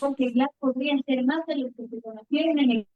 Porque Glass podrían ser más de los que se conocieron en el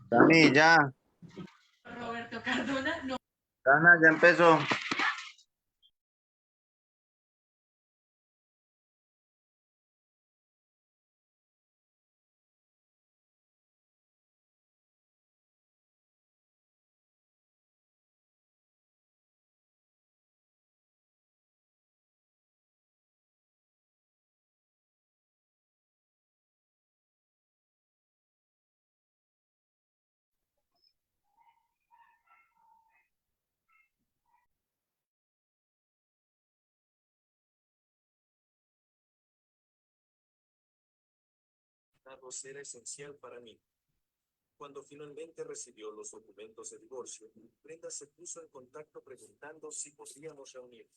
Dani, ya. Roberto Cardona. No. Dana, ya empezó. Era esencial para mí. Cuando finalmente recibió los documentos de divorcio, Brenda se puso en contacto preguntando si podríamos reunirnos.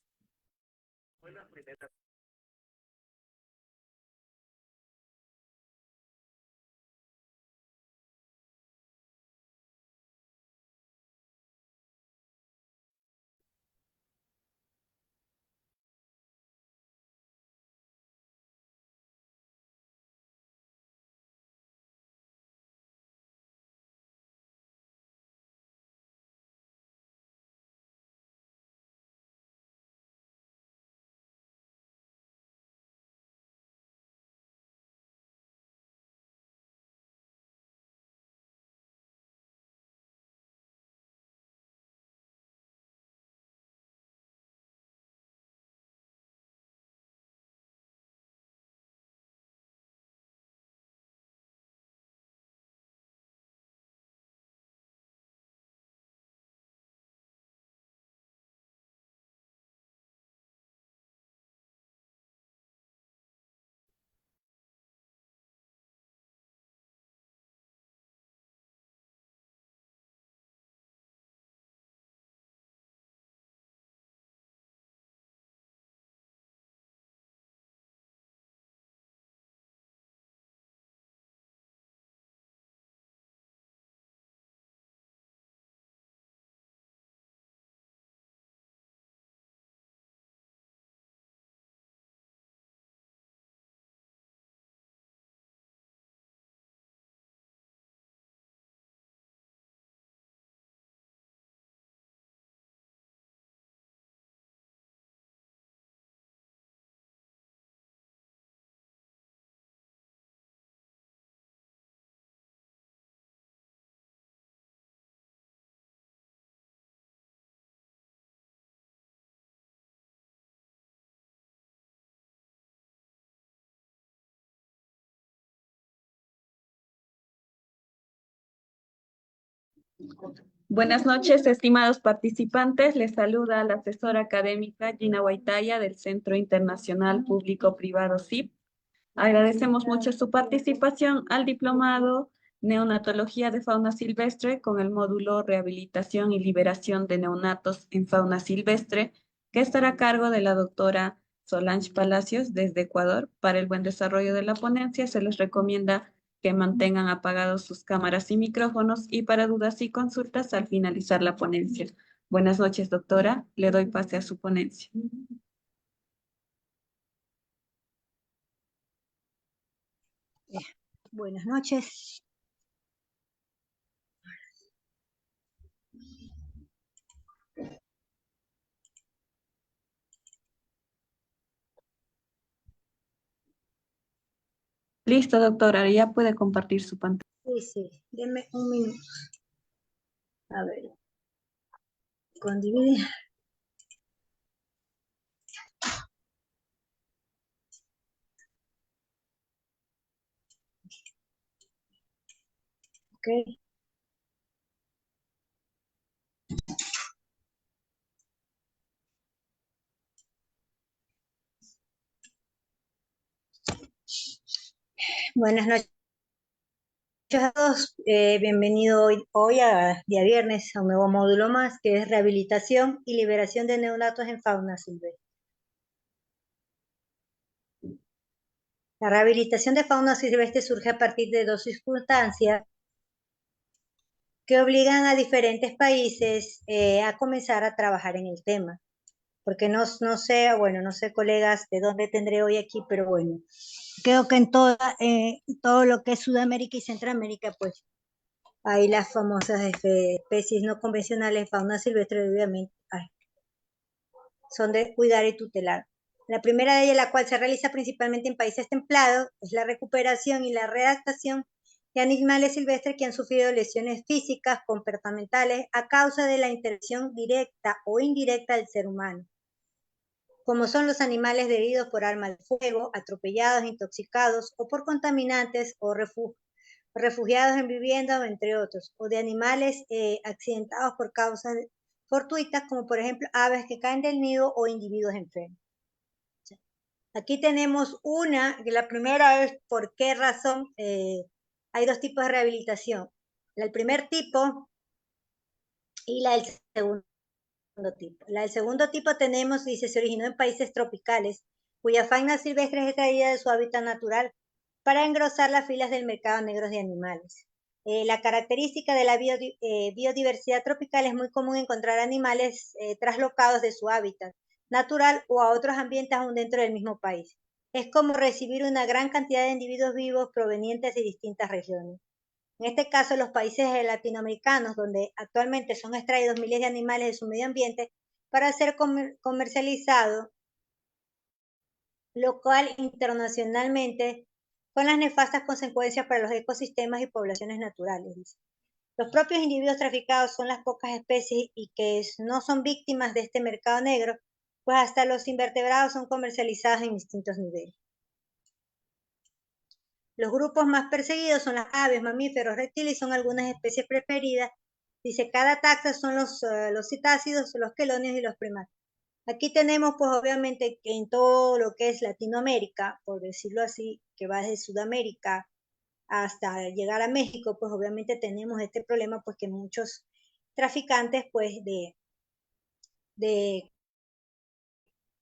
Fue la primera Buenas noches, estimados participantes. Les saluda la asesora académica Gina Guaitaya del Centro Internacional Público Privado CIP. Agradecemos mucho su participación al diplomado Neonatología de Fauna Silvestre con el módulo Rehabilitación y Liberación de Neonatos en Fauna Silvestre, que estará a cargo de la doctora Solange Palacios desde Ecuador. Para el buen desarrollo de la ponencia se les recomienda que mantengan apagados sus cámaras y micrófonos y para dudas y consultas al finalizar la ponencia. Buenas noches, doctora. Le doy pase a su ponencia. Buenas noches. Listo, doctora. Ya puede compartir su pantalla. Sí, denme un minuto. A ver. Con dividir. Ok. Buenas noches a todos. Bienvenido hoy a día viernes a un nuevo módulo más que es rehabilitación y liberación de neonatos en fauna silvestre. La rehabilitación de fauna silvestre surge a partir de dos circunstancias que obligan a diferentes países a comenzar a trabajar en el tema. Porque no sé, bueno, no sé, colegas, de dónde tendré hoy aquí, pero bueno, creo que en todo lo que es Sudamérica y Centroamérica, pues, hay las famosas especies no convencionales, fauna silvestre, obviamente, son de cuidar y tutelar. La primera de ellas, la cual se realiza principalmente en países templados, es la recuperación y la readaptación de animales silvestres que han sufrido lesiones físicas, comportamentales, a causa de la intervención directa o indirecta del ser humano, como son los animales heridos por armas de fuego, atropellados, intoxicados o por contaminantes o refugiados en viviendas, entre otros, o de animales accidentados por causas fortuitas, como por ejemplo aves que caen del nido o individuos enfermos. Aquí tenemos que la primera es por qué razón hay dos tipos de rehabilitación. El primer tipo y la del segundo tipo. La del segundo tipo tenemos, dice, se originó en países tropicales, cuya fauna silvestre es extraída de su hábitat natural para engrosar las filas del mercado negro de animales. La característica de la biodiversidad tropical es muy común encontrar animales traslocados de su hábitat natural o a otros ambientes aún dentro del mismo país. Es como recibir una gran cantidad de individuos vivos provenientes de distintas regiones. En este caso, los países latinoamericanos, donde actualmente son extraídos miles de animales de su medio ambiente para ser comercializados local e internacionalmente, con las nefastas consecuencias para los ecosistemas y poblaciones naturales. Los propios individuos traficados son las pocas especies y que no son víctimas de este mercado negro, pues hasta los invertebrados son comercializados en distintos niveles. Los grupos más perseguidos son las aves, mamíferos, reptiles y son algunas especies preferidas. Dice, cada taxa son los citácidos, los quelonios y los primates. Aquí tenemos, pues obviamente, que en todo lo que es Latinoamérica, por decirlo así, que va desde Sudamérica hasta llegar a México, pues obviamente tenemos este problema, pues que muchos traficantes, pues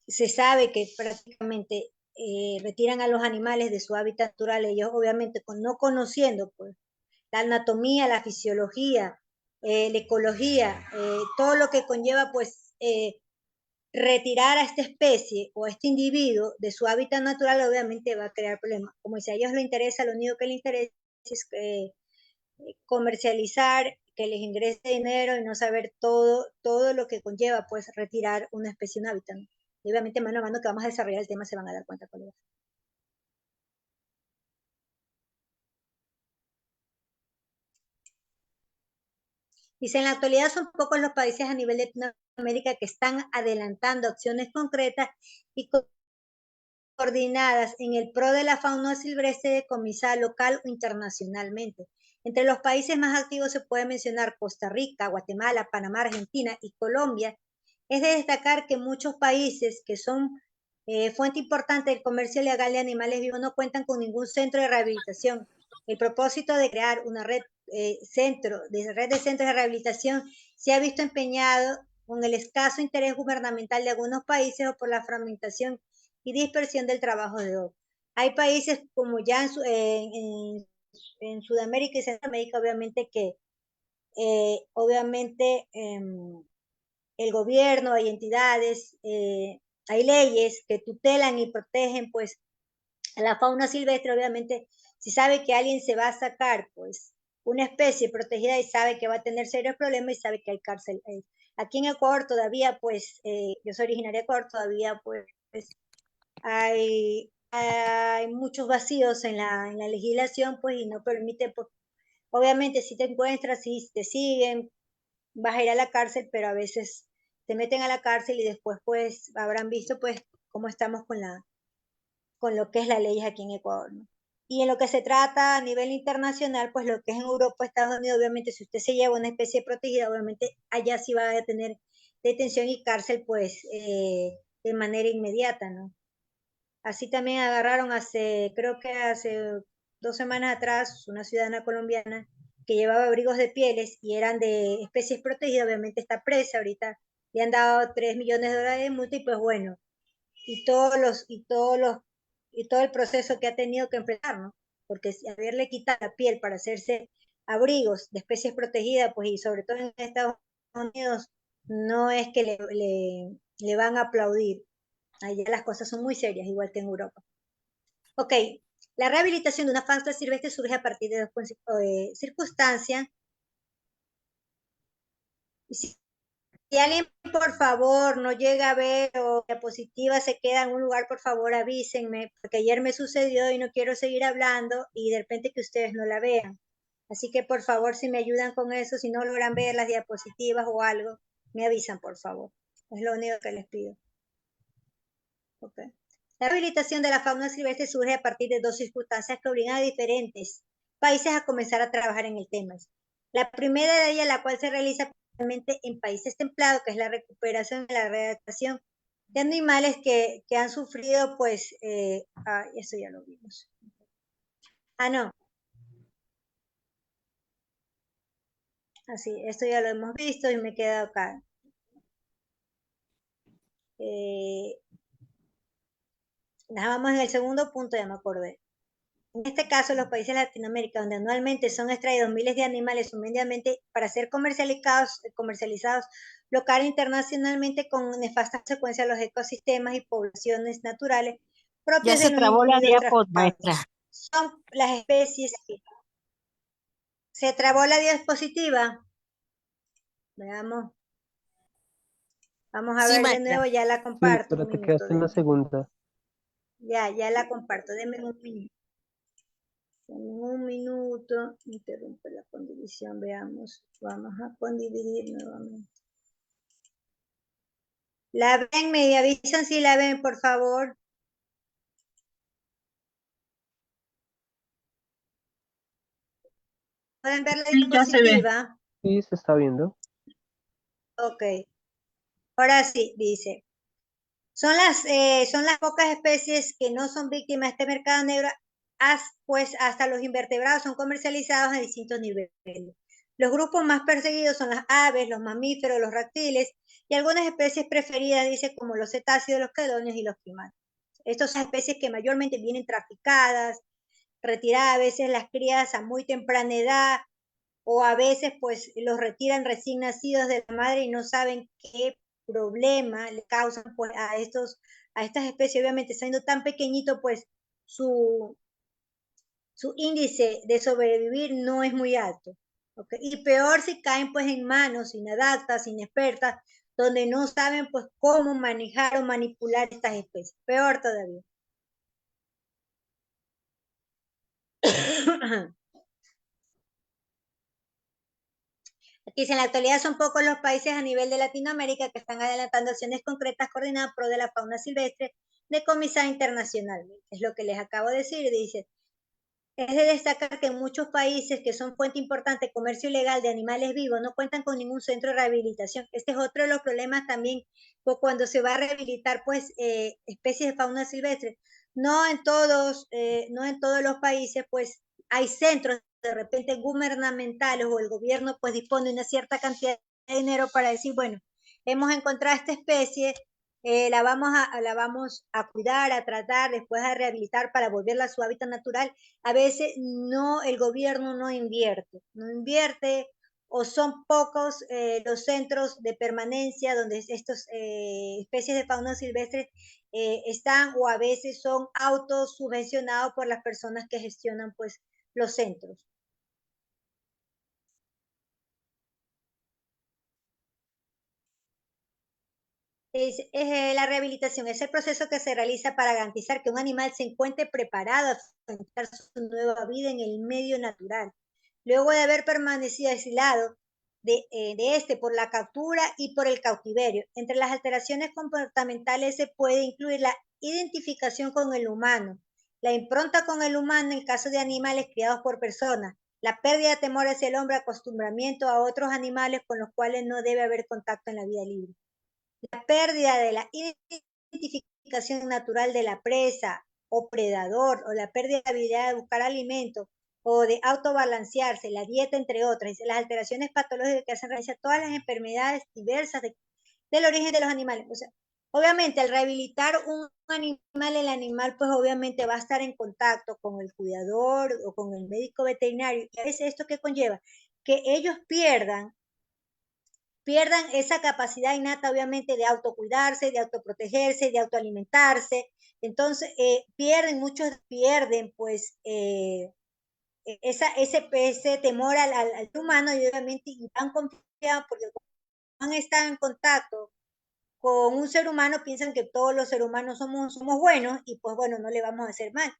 se sabe que prácticamente retiran a los animales de su hábitat natural, ellos obviamente no conociendo pues la anatomía, la fisiología, la ecología, todo lo que conlleva pues retirar a esta especie o a este individuo de su hábitat natural, obviamente va a crear problemas. Como si a ellos les interesa, lo único que les interesa es comercializar, que les ingrese dinero y no saber todo lo que conlleva pues retirar una especie de un hábitat. Y obviamente mano a mano que vamos a desarrollar el tema se van a dar cuenta, colegas. Dice, en la actualidad son pocos los países a nivel de Latinoamérica que están adelantando acciones concretas y coordinadas en el pro de la fauna silvestre decomisada local o internacionalmente. Entre los países más activos se puede mencionar Costa Rica, Guatemala, Panamá, Argentina y Colombia. Es de destacar que muchos países que son fuente importante del comercio ilegal de animales vivos no cuentan con ningún centro de rehabilitación. El propósito de crear una red, de centros de rehabilitación se ha visto empeñado con el escaso interés gubernamental de algunos países o por la fragmentación y dispersión del trabajo de otros. Hay países como ya en Sudamérica y Centroamérica, obviamente que el gobierno, hay entidades, hay leyes que tutelan y protegen pues a la fauna silvestre. Obviamente, si sabe que alguien se va a sacar pues una especie protegida y sabe que va a tener serios problemas y sabe que hay cárcel. Aquí en Ecuador todavía pues, yo soy originaria de Ecuador, todavía pues hay muchos vacíos en la legislación pues y no permite pues, obviamente si te encuentras, si te siguen, vas a ir a la cárcel, pero a veces te meten a la cárcel y después pues habrán visto pues cómo estamos con lo que es la ley aquí en Ecuador, ¿no? Y en lo que se trata a nivel internacional, pues lo que es en Europa, Estados Unidos, obviamente si usted se lleva una especie protegida, obviamente allá sí va a tener detención y cárcel pues de manera inmediata, ¿no? Así también agarraron creo que hace 2 semanas atrás, una ciudadana colombiana que llevaba abrigos de pieles y eran de especies protegidas, obviamente está presa, ahorita le han dado $3 millones de multa y pues bueno, y todo el proceso que ha tenido que enfrentar, ¿no? Porque si haberle quitado la piel para hacerse abrigos de especies protegidas, pues y sobre todo en Estados Unidos, no es que le van a aplaudir. Allá las cosas son muy serias, igual que en Europa. Ok, la rehabilitación de una fauna silvestre surge a partir de dos circunstancias. Si alguien, por favor, no llega a ver o la diapositiva se queda en un lugar, por favor, avísenme, porque ayer me sucedió y no quiero seguir hablando y de repente que ustedes no la vean. Así que, por favor, si me ayudan con eso, si no logran ver las diapositivas o algo, me avisan, por favor. Es lo único que les pido. Okay. La rehabilitación de la fauna silvestre surge a partir de dos circunstancias que obligan a diferentes países a comenzar a trabajar en el tema. La primera de ellas, la cual se realiza principalmente en países templados, que es la recuperación y la readaptación de animales que han sufrido, pues, eso ya lo vimos. No. Así, esto ya lo hemos visto y me he quedado acá. Vamos en el segundo punto, ya me acordé. En este caso, los países de Latinoamérica, donde anualmente son extraídos miles de animales humildemente para ser comercializados local e internacionalmente con nefastas consecuencias a los ecosistemas y poblaciones naturales propias Ya se de los trabó la individuos diapo, traficados. maestra. Son las especies que... ¿Se trabó la diapositiva? Veamos. Vamos a Sí, ver de maestra. nuevo, ya la Sí, comparto. pero Un te minuto, quedaste en la segunda. ya la comparto. Denme un minuto. En un minuto, interrumpe la condivisión, veamos. Vamos a condividir nuevamente. ¿La ven? Me avisan si la ven, por favor. ¿Pueden ver la diapositiva? Sí, se está viendo. Ok. Ahora sí, dice. Son las pocas especies que no son víctimas de este mercado negro, pues hasta los invertebrados son comercializados a distintos niveles. Los grupos más perseguidos son las aves, los mamíferos, los reptiles y algunas especies preferidas, dice, como los cetáceos, los cladonios y los primates. Estas son especies que mayormente vienen traficadas, retiradas a veces las crías a muy temprana edad, o a veces pues los retiran recién nacidos de la madre y no saben qué problema le causan pues a estas especies, obviamente siendo tan pequeñito pues su índice de sobrevivir no es muy alto, ¿okay? Y peor si caen pues en manos inadaptas, inexpertas, donde no saben pues cómo manejar o manipular estas especies, peor todavía. Aquí dice, en la actualidad son pocos los países a nivel de Latinoamérica que están adelantando acciones concretas coordinadas pro de la fauna silvestre decomisada internacionalmente. Es lo que les acabo de decir, dice. Es de destacar que en muchos países que son fuente importante de comercio ilegal de animales vivos no cuentan con ningún centro de rehabilitación. Este es otro de los problemas también cuando se va a rehabilitar pues especies de fauna silvestre. No en todos los países pues hay centros de repente gubernamentales o el gobierno pues dispone de una cierta cantidad de dinero para decir, bueno, hemos encontrado esta especie, la vamos a cuidar, a tratar, después a rehabilitar para volverla a su hábitat natural. A veces no, el gobierno no invierte o son pocos los centros de permanencia donde estas especies de fauna silvestre están o a veces son autosubvencionados por las personas que gestionan pues los centros. La rehabilitación es el proceso que se realiza para garantizar que un animal se encuentre preparado a enfrentar su nueva vida en el medio natural, luego de haber permanecido aislado de este por la captura y por el cautiverio. Entre las alteraciones comportamentales se puede incluir la identificación con el humano, la impronta con el humano en caso de animales criados por personas, la pérdida de temor hacia el hombre, acostumbramiento a otros animales con los cuales no debe haber contacto en la vida libre. La pérdida de la identificación natural de la presa o predador, o la pérdida de la habilidad de buscar alimento, o de autobalancearse, la dieta, entre otras, las alteraciones patológicas que hacen referencia a todas las enfermedades diversas del origen de los animales. O sea, obviamente, al rehabilitar un animal, el animal, pues obviamente va a estar en contacto con el cuidador o con el médico veterinario. Y a veces esto que conlleva que ellos pierdan esa capacidad innata, obviamente, de autocuidarse, de autoprotegerse, de autoalimentarse. Entonces, muchos pierden, pues, ese temor al humano y obviamente y van confiados porque han estado en contacto con un ser humano, piensan que todos los seres humanos somos buenos y pues bueno, no le vamos a hacer mal.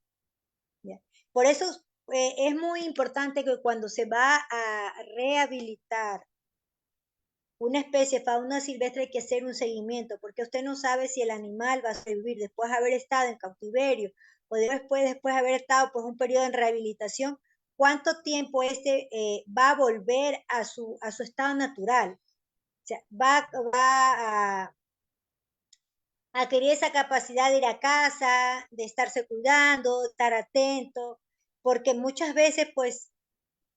¿Ya? Por eso es muy importante que cuando se va a rehabilitar una especie de fauna silvestre hay que hacer un seguimiento, porque usted no sabe si el animal va a sobrevivir después de haber estado en cautiverio o después de haber estado pues un periodo en rehabilitación, cuánto tiempo va a volver a su estado natural. O sea, va a adquirir esa capacidad de ir a casa, de estarse cuidando, estar atento, porque muchas veces pues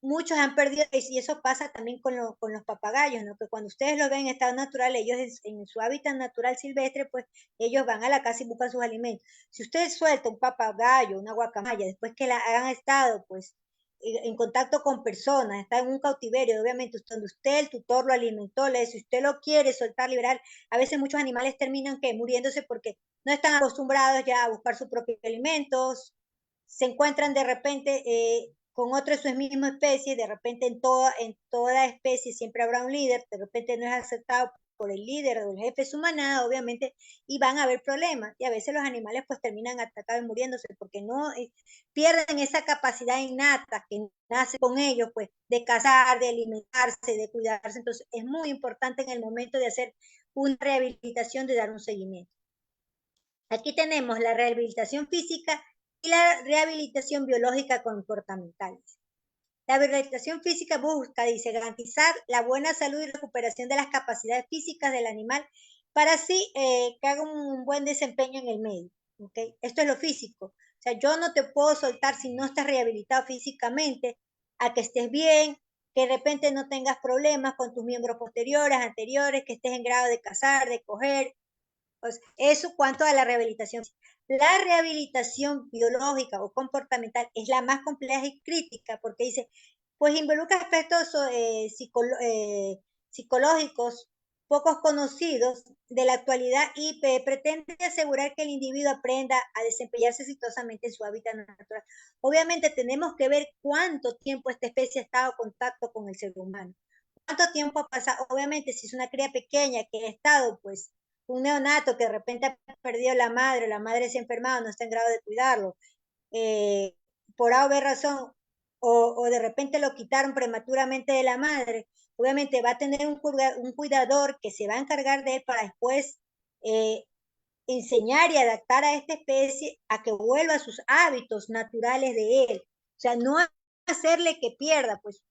muchos han perdido, y eso pasa también con los papagayos, ¿no? Que cuando ustedes los ven en estado natural, ellos en su hábitat natural silvestre, pues ellos van a la casa y buscan sus alimentos. Si usted suelta un papagayo, una guacamaya, después que la han estado, pues, en contacto con personas, está en un cautiverio, obviamente, donde usted, el tutor, lo alimentó, si usted lo quiere soltar, liberar, a veces muchos animales terminan muriéndose porque no están acostumbrados ya a buscar sus propios alimentos, se encuentran de repente con otro de su misma especie, de repente en toda especie siempre habrá un líder, de repente no es aceptado por el líder o el jefe de su manada, obviamente, y van a haber problemas, y a veces los animales pues terminan atacados y muriéndose, porque no pierden esa capacidad innata que nace con ellos, pues, de cazar, de alimentarse, de cuidarse, entonces es muy importante en el momento de hacer una rehabilitación, de dar un seguimiento. Aquí tenemos la rehabilitación física y la rehabilitación biológica comportamental. La rehabilitación física busca, dice, garantizar la buena salud y recuperación de las capacidades físicas del animal para así que haga un buen desempeño en el medio. ¿Okay? Esto es lo físico. O sea, yo no te puedo soltar si no estás rehabilitado físicamente, a que estés bien, que de repente no tengas problemas con tus miembros posteriores, anteriores, que estés en grado de cazar, de coger. Pues eso cuanto a la rehabilitación. La rehabilitación biológica o comportamental es la más compleja y crítica porque dice, pues involucra aspectos psicológicos pocos conocidos de la actualidad y pretende asegurar que el individuo aprenda a desempeñarse exitosamente en su hábitat natural. Obviamente tenemos que ver cuánto tiempo esta especie ha estado en contacto con el ser humano. ¿Cuánto tiempo ha pasado? Obviamente si es una cría pequeña que ha estado pues un neonato que de repente ha perdido la madre se ha enfermado, no está en grado de cuidarlo, por A o B razón, o de repente lo quitaron prematuramente de la madre, obviamente va a tener un cuidador que se va a encargar de él para después enseñar y adaptar a esta especie a que vuelva a sus hábitos naturales de él. O sea, no hacerle que pierda, pues,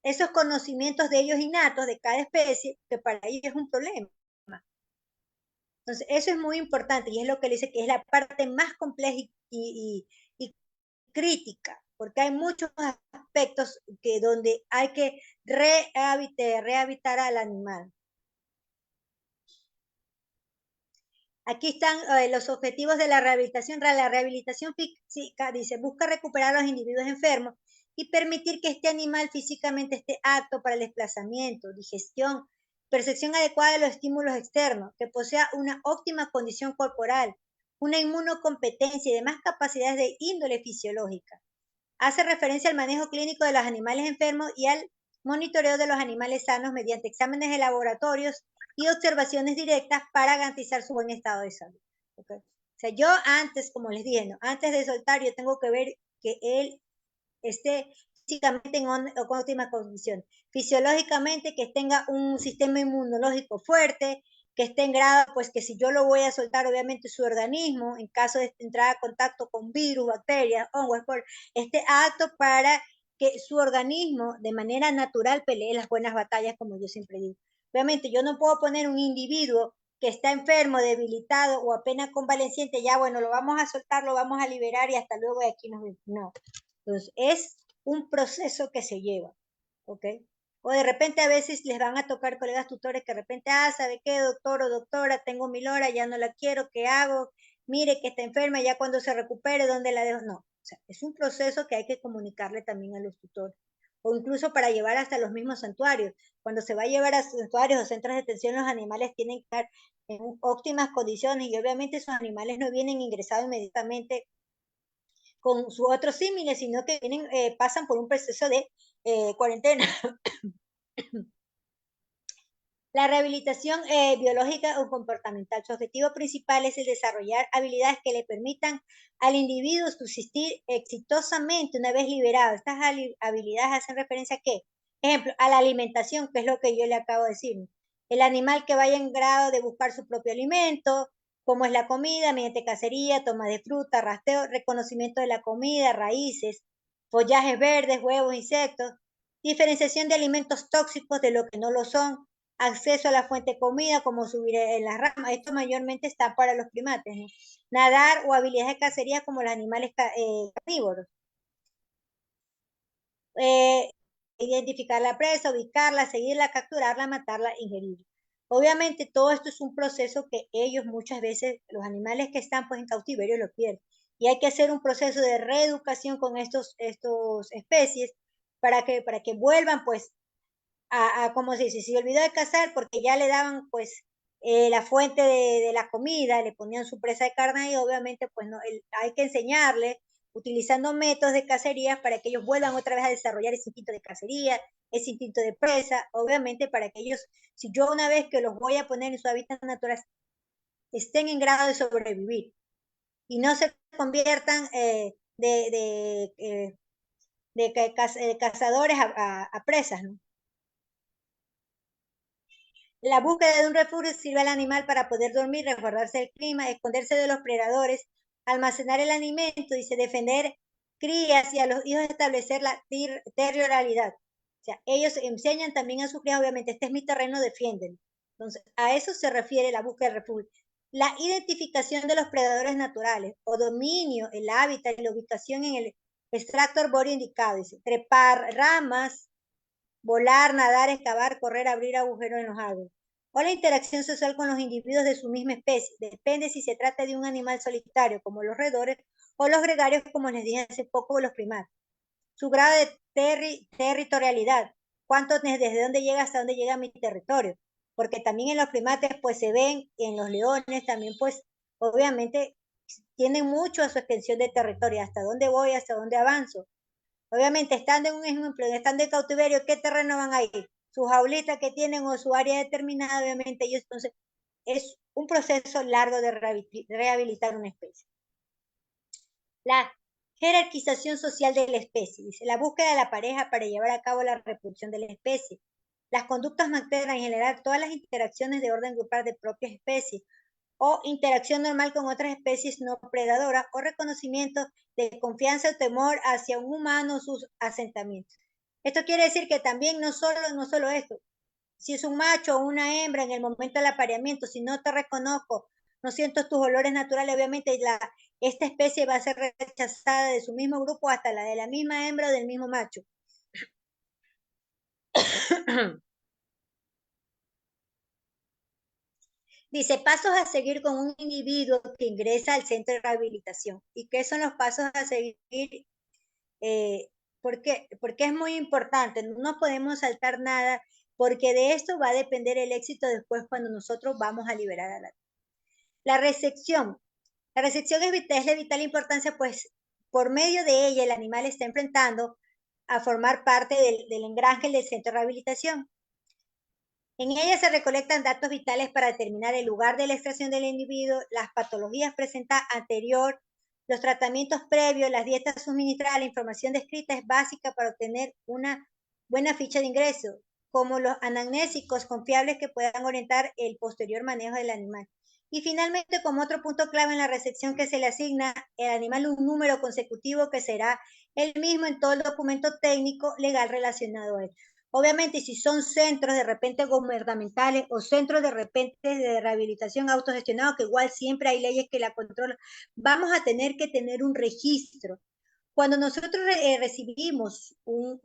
esos conocimientos de ellos innatos de cada especie, que para ellos es un problema. Entonces, eso es muy importante y es lo que le dice que es la parte más compleja y crítica, porque hay muchos aspectos que donde hay que rehabilitar al animal. Aquí están los objetivos de la rehabilitación. La rehabilitación física, dice, busca recuperar a los individuos enfermos y permitir que este animal físicamente esté apto para el desplazamiento, digestión, percepción adecuada de los estímulos externos, que posea una óptima condición corporal, una inmunocompetencia y demás capacidades de índole fisiológica. Hace referencia al manejo clínico de los animales enfermos y al monitoreo de los animales sanos mediante exámenes de laboratorios y observaciones directas para garantizar su buen estado de salud. ¿Okay? O sea, yo antes, como les dije, ¿no? Antes de soltar, yo tengo que ver que él esté físicamente en óptima condición, fisiológicamente que tenga un sistema inmunológico fuerte, que esté en grado, pues que si yo lo voy a soltar, obviamente su organismo, en caso de entrar a contacto con virus, bacterias, hongos, esté apto para que su organismo de manera natural pelee las buenas batallas, como yo siempre digo. Obviamente yo no puedo poner un individuo que está enfermo, debilitado o apenas convaleciente, ya bueno, lo vamos a soltar, lo vamos a liberar y hasta luego de aquí nos vemos. No. Entonces, es un proceso que se lleva, ¿ok? O de repente a veces les van a tocar colegas tutores que de repente, ¿sabe qué, doctor o doctora? Tengo 1000 horas, ya no la quiero, ¿qué hago? Mire que está enferma, ya cuando se recupere, ¿dónde la dejo? No, o sea, es un proceso que hay que comunicarle también a los tutores. O incluso para llevar hasta los mismos santuarios. Cuando se va a llevar a santuarios o centros de atención, los animales tienen que estar en óptimas condiciones y obviamente esos animales no vienen ingresados inmediatamente con sus otros símiles, sino que vienen, pasan por un proceso de cuarentena. La rehabilitación biológica o comportamental. Su objetivo principal es el desarrollar habilidades que le permitan al individuo subsistir exitosamente una vez liberado. Estas habilidades hacen referencia a ¿qué? Ejemplo, a la alimentación, que es lo que yo le acabo de decir. El animal que vaya en grado de buscar su propio alimento, como es la comida, mediante cacería, toma de fruta, rastreo, reconocimiento de la comida, raíces, follajes verdes, huevos, insectos, diferenciación de alimentos tóxicos de lo que no lo son, acceso a la fuente de comida, como subir en las ramas. Esto mayormente está para los primates, ¿no? Nadar o habilidades de cacería como los animales carnívoros. Identificar la presa, ubicarla, seguirla, capturarla, matarla, ingerirla. Obviamente todo esto es un proceso que ellos muchas veces, los animales que están pues en cautiverio lo pierden. Y hay que hacer un proceso de reeducación con estos especies para que vuelvan pues como se dice, se olvidó de cazar porque ya le daban pues la fuente de la comida, le ponían su presa de carne y obviamente pues no, hay que enseñarle utilizando métodos de cacería para que ellos vuelvan otra vez a desarrollar ese instinto de cacería, ese instinto de presa, obviamente para que ellos, si yo una vez que los voy a poner en su hábitat natural, estén en grado de sobrevivir y no se conviertan de cazadores a presas, ¿no? La búsqueda de un refugio sirve al animal para poder dormir, resguardarse del clima, esconderse de los predadores, almacenar el alimento, dice, defender crías y a los hijos establecer la territorialidad. O sea, ellos enseñan también a sus crías, obviamente, este es mi terreno, defienden. Entonces, a eso se refiere la búsqueda de refugio. La identificación de los predadores naturales o dominio, el hábitat y la ubicación en el extracto arbóreo indicado, dice, trepar ramas, volar, nadar, excavar, correr, abrir agujeros en los árboles. O la interacción social con los individuos de su misma especie. Depende si se trata de un animal solitario, como los roedores, o los gregarios, como les dije hace poco, los primates. Su grado de territorialidad. Desde dónde llega hasta dónde llega mi territorio. Porque también en los primates, pues se ven, en los leones también, pues, obviamente, tienen mucho a su extensión de territorio. Hasta dónde voy, hasta dónde avanzo. Obviamente, estando en un ejemplo, estando en cautiverio, ¿qué terreno van a ir? Sus jaulitas que tienen o su área determinada, obviamente ellos, entonces, es un proceso largo de rehabilitar una especie. La jerarquización social de la especie, dice, la búsqueda de la pareja para llevar a cabo la reproducción de la especie. Las conductas maternas en general, todas las interacciones de orden grupal de propias especies, o interacción normal con otras especies no predadoras, o reconocimiento de confianza o temor hacia un humano o sus asentamientos. Esto quiere decir que también no solo esto, si es un macho o una hembra en el momento del apareamiento, si no te reconozco, no siento tus olores naturales, obviamente esta especie va a ser rechazada de su mismo grupo hasta la de la misma hembra o del mismo macho. Dice, pasos a seguir con un individuo que ingresa al centro de rehabilitación. ¿Y qué son los pasos a seguir? Porque es muy importante, no nos podemos saltar nada, porque de esto va a depender el éxito después cuando nosotros vamos a liberar a la recepción. La recepción es de vital importancia, pues por medio de ella el animal está enfrentando a formar parte del engranaje del centro de rehabilitación. En ella se recolectan datos vitales para determinar el lugar de la extracción del individuo, las patologías presentadas anterior, los tratamientos previos, las dietas suministradas, la información descrita es básica para obtener una buena ficha de ingreso, como los anamnésicos confiables que puedan orientar el posterior manejo del animal. Y finalmente, como otro punto clave en la recepción que se le asigna al animal un número consecutivo que será el mismo en todo el documento técnico legal relacionado a él. Obviamente, si son centros de repente gubernamentales o centros de repente de rehabilitación autogestionados, que igual siempre hay leyes que la controlan, vamos a tener que tener un registro. Cuando nosotros recibimos un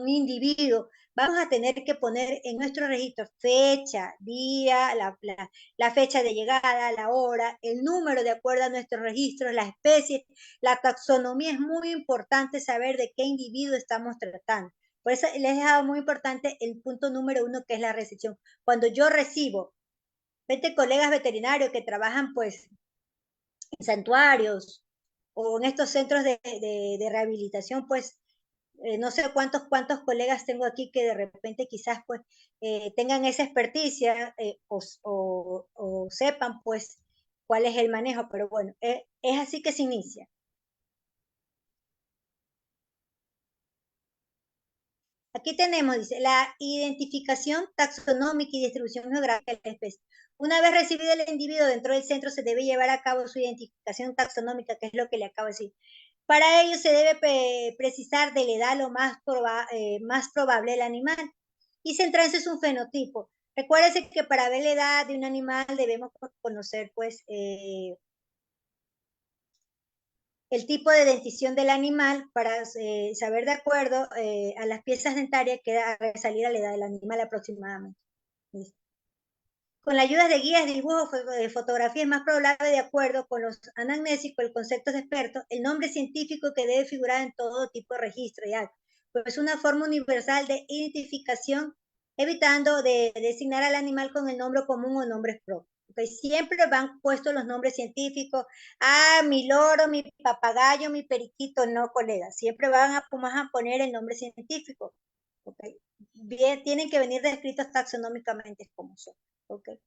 individuo, vamos a tener que poner en nuestro registro fecha, día, la fecha de llegada, la hora, el número de acuerdo a nuestros registros, la especie, la taxonomía. Es muy importante saber de qué individuo estamos tratando. Por eso les he dejado muy importante el punto número 1, que es la recepción. Cuando yo recibo 20 colegas veterinarios que trabajan pues en santuarios o en estos centros de rehabilitación, pues no sé cuántos colegas tengo aquí que de repente quizás pues tengan esa experticia o sepan pues cuál es el manejo, pero bueno, es así que se inicia. Aquí tenemos, dice, la identificación taxonómica y distribución geográfica de la especie. Una vez recibido el individuo dentro del centro, se debe llevar a cabo su identificación taxonómica, que es lo que le acabo de decir. Para ello se debe precisar de la edad lo más probable del animal y centrarse en su fenotipo. Recuérdese que para ver la edad de un animal debemos conocer pues el tipo de dentición del animal para saber de acuerdo a las piezas dentarias que da a salir a la edad del animal aproximadamente. Con la ayuda de guías, dibujos, fotografías más probable de acuerdo con los anamnésicos, el concepto de experto, el nombre científico que debe figurar en todo tipo de registro y acto. Pues es una forma universal de identificación, evitando de designar al animal con el nombre común o nombres propios. Okay, siempre van puestos los nombres científicos. Ah, mi loro, mi papagayo, mi periquito. No, colega. Siempre van a poner el nombre científico. Okay. Bien, tienen que venir descritos taxonómicamente como son. Okay.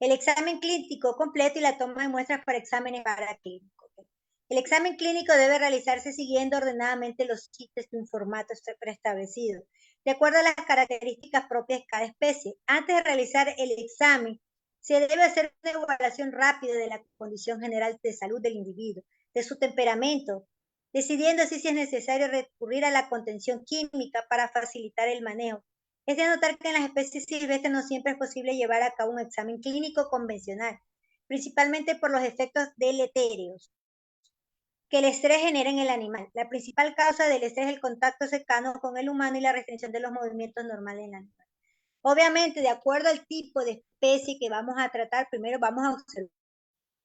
El examen clínico completo y la toma de muestras para exámenes paraclínicos. Okay. El examen clínico debe realizarse siguiendo ordenadamente los kits de un formato preestablecido, de acuerdo a las características propias de cada especie. Antes de realizar el examen, se debe hacer una evaluación rápida de la condición general de salud del individuo, de su temperamento, decidiendo si es necesario recurrir a la contención química para facilitar el manejo. Es de notar que en las especies silvestres no siempre es posible llevar a cabo un examen clínico convencional, principalmente por los efectos deletéreos que el estrés genera en el animal. La principal causa del estrés es el contacto cercano con el humano y la restricción de los movimientos normales en el animal. Obviamente, de acuerdo al tipo de especie que vamos a tratar, primero vamos a observar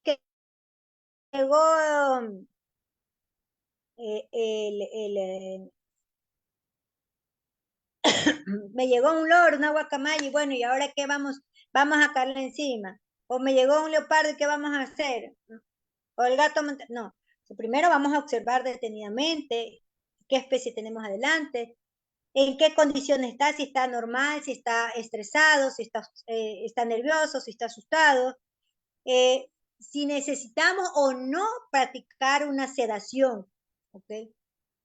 que llegó me llegó un loro, una guacamaya, y bueno, ¿y ahora qué vamos a caerle encima? O me llegó un leopardo, ¿y qué vamos a hacer? O el gato, no. Primero vamos a observar detenidamente qué especie tenemos adelante, en qué condiciones está, si está normal, si está estresado, si está nervioso, si está asustado, si necesitamos o no practicar una sedación, ¿ok?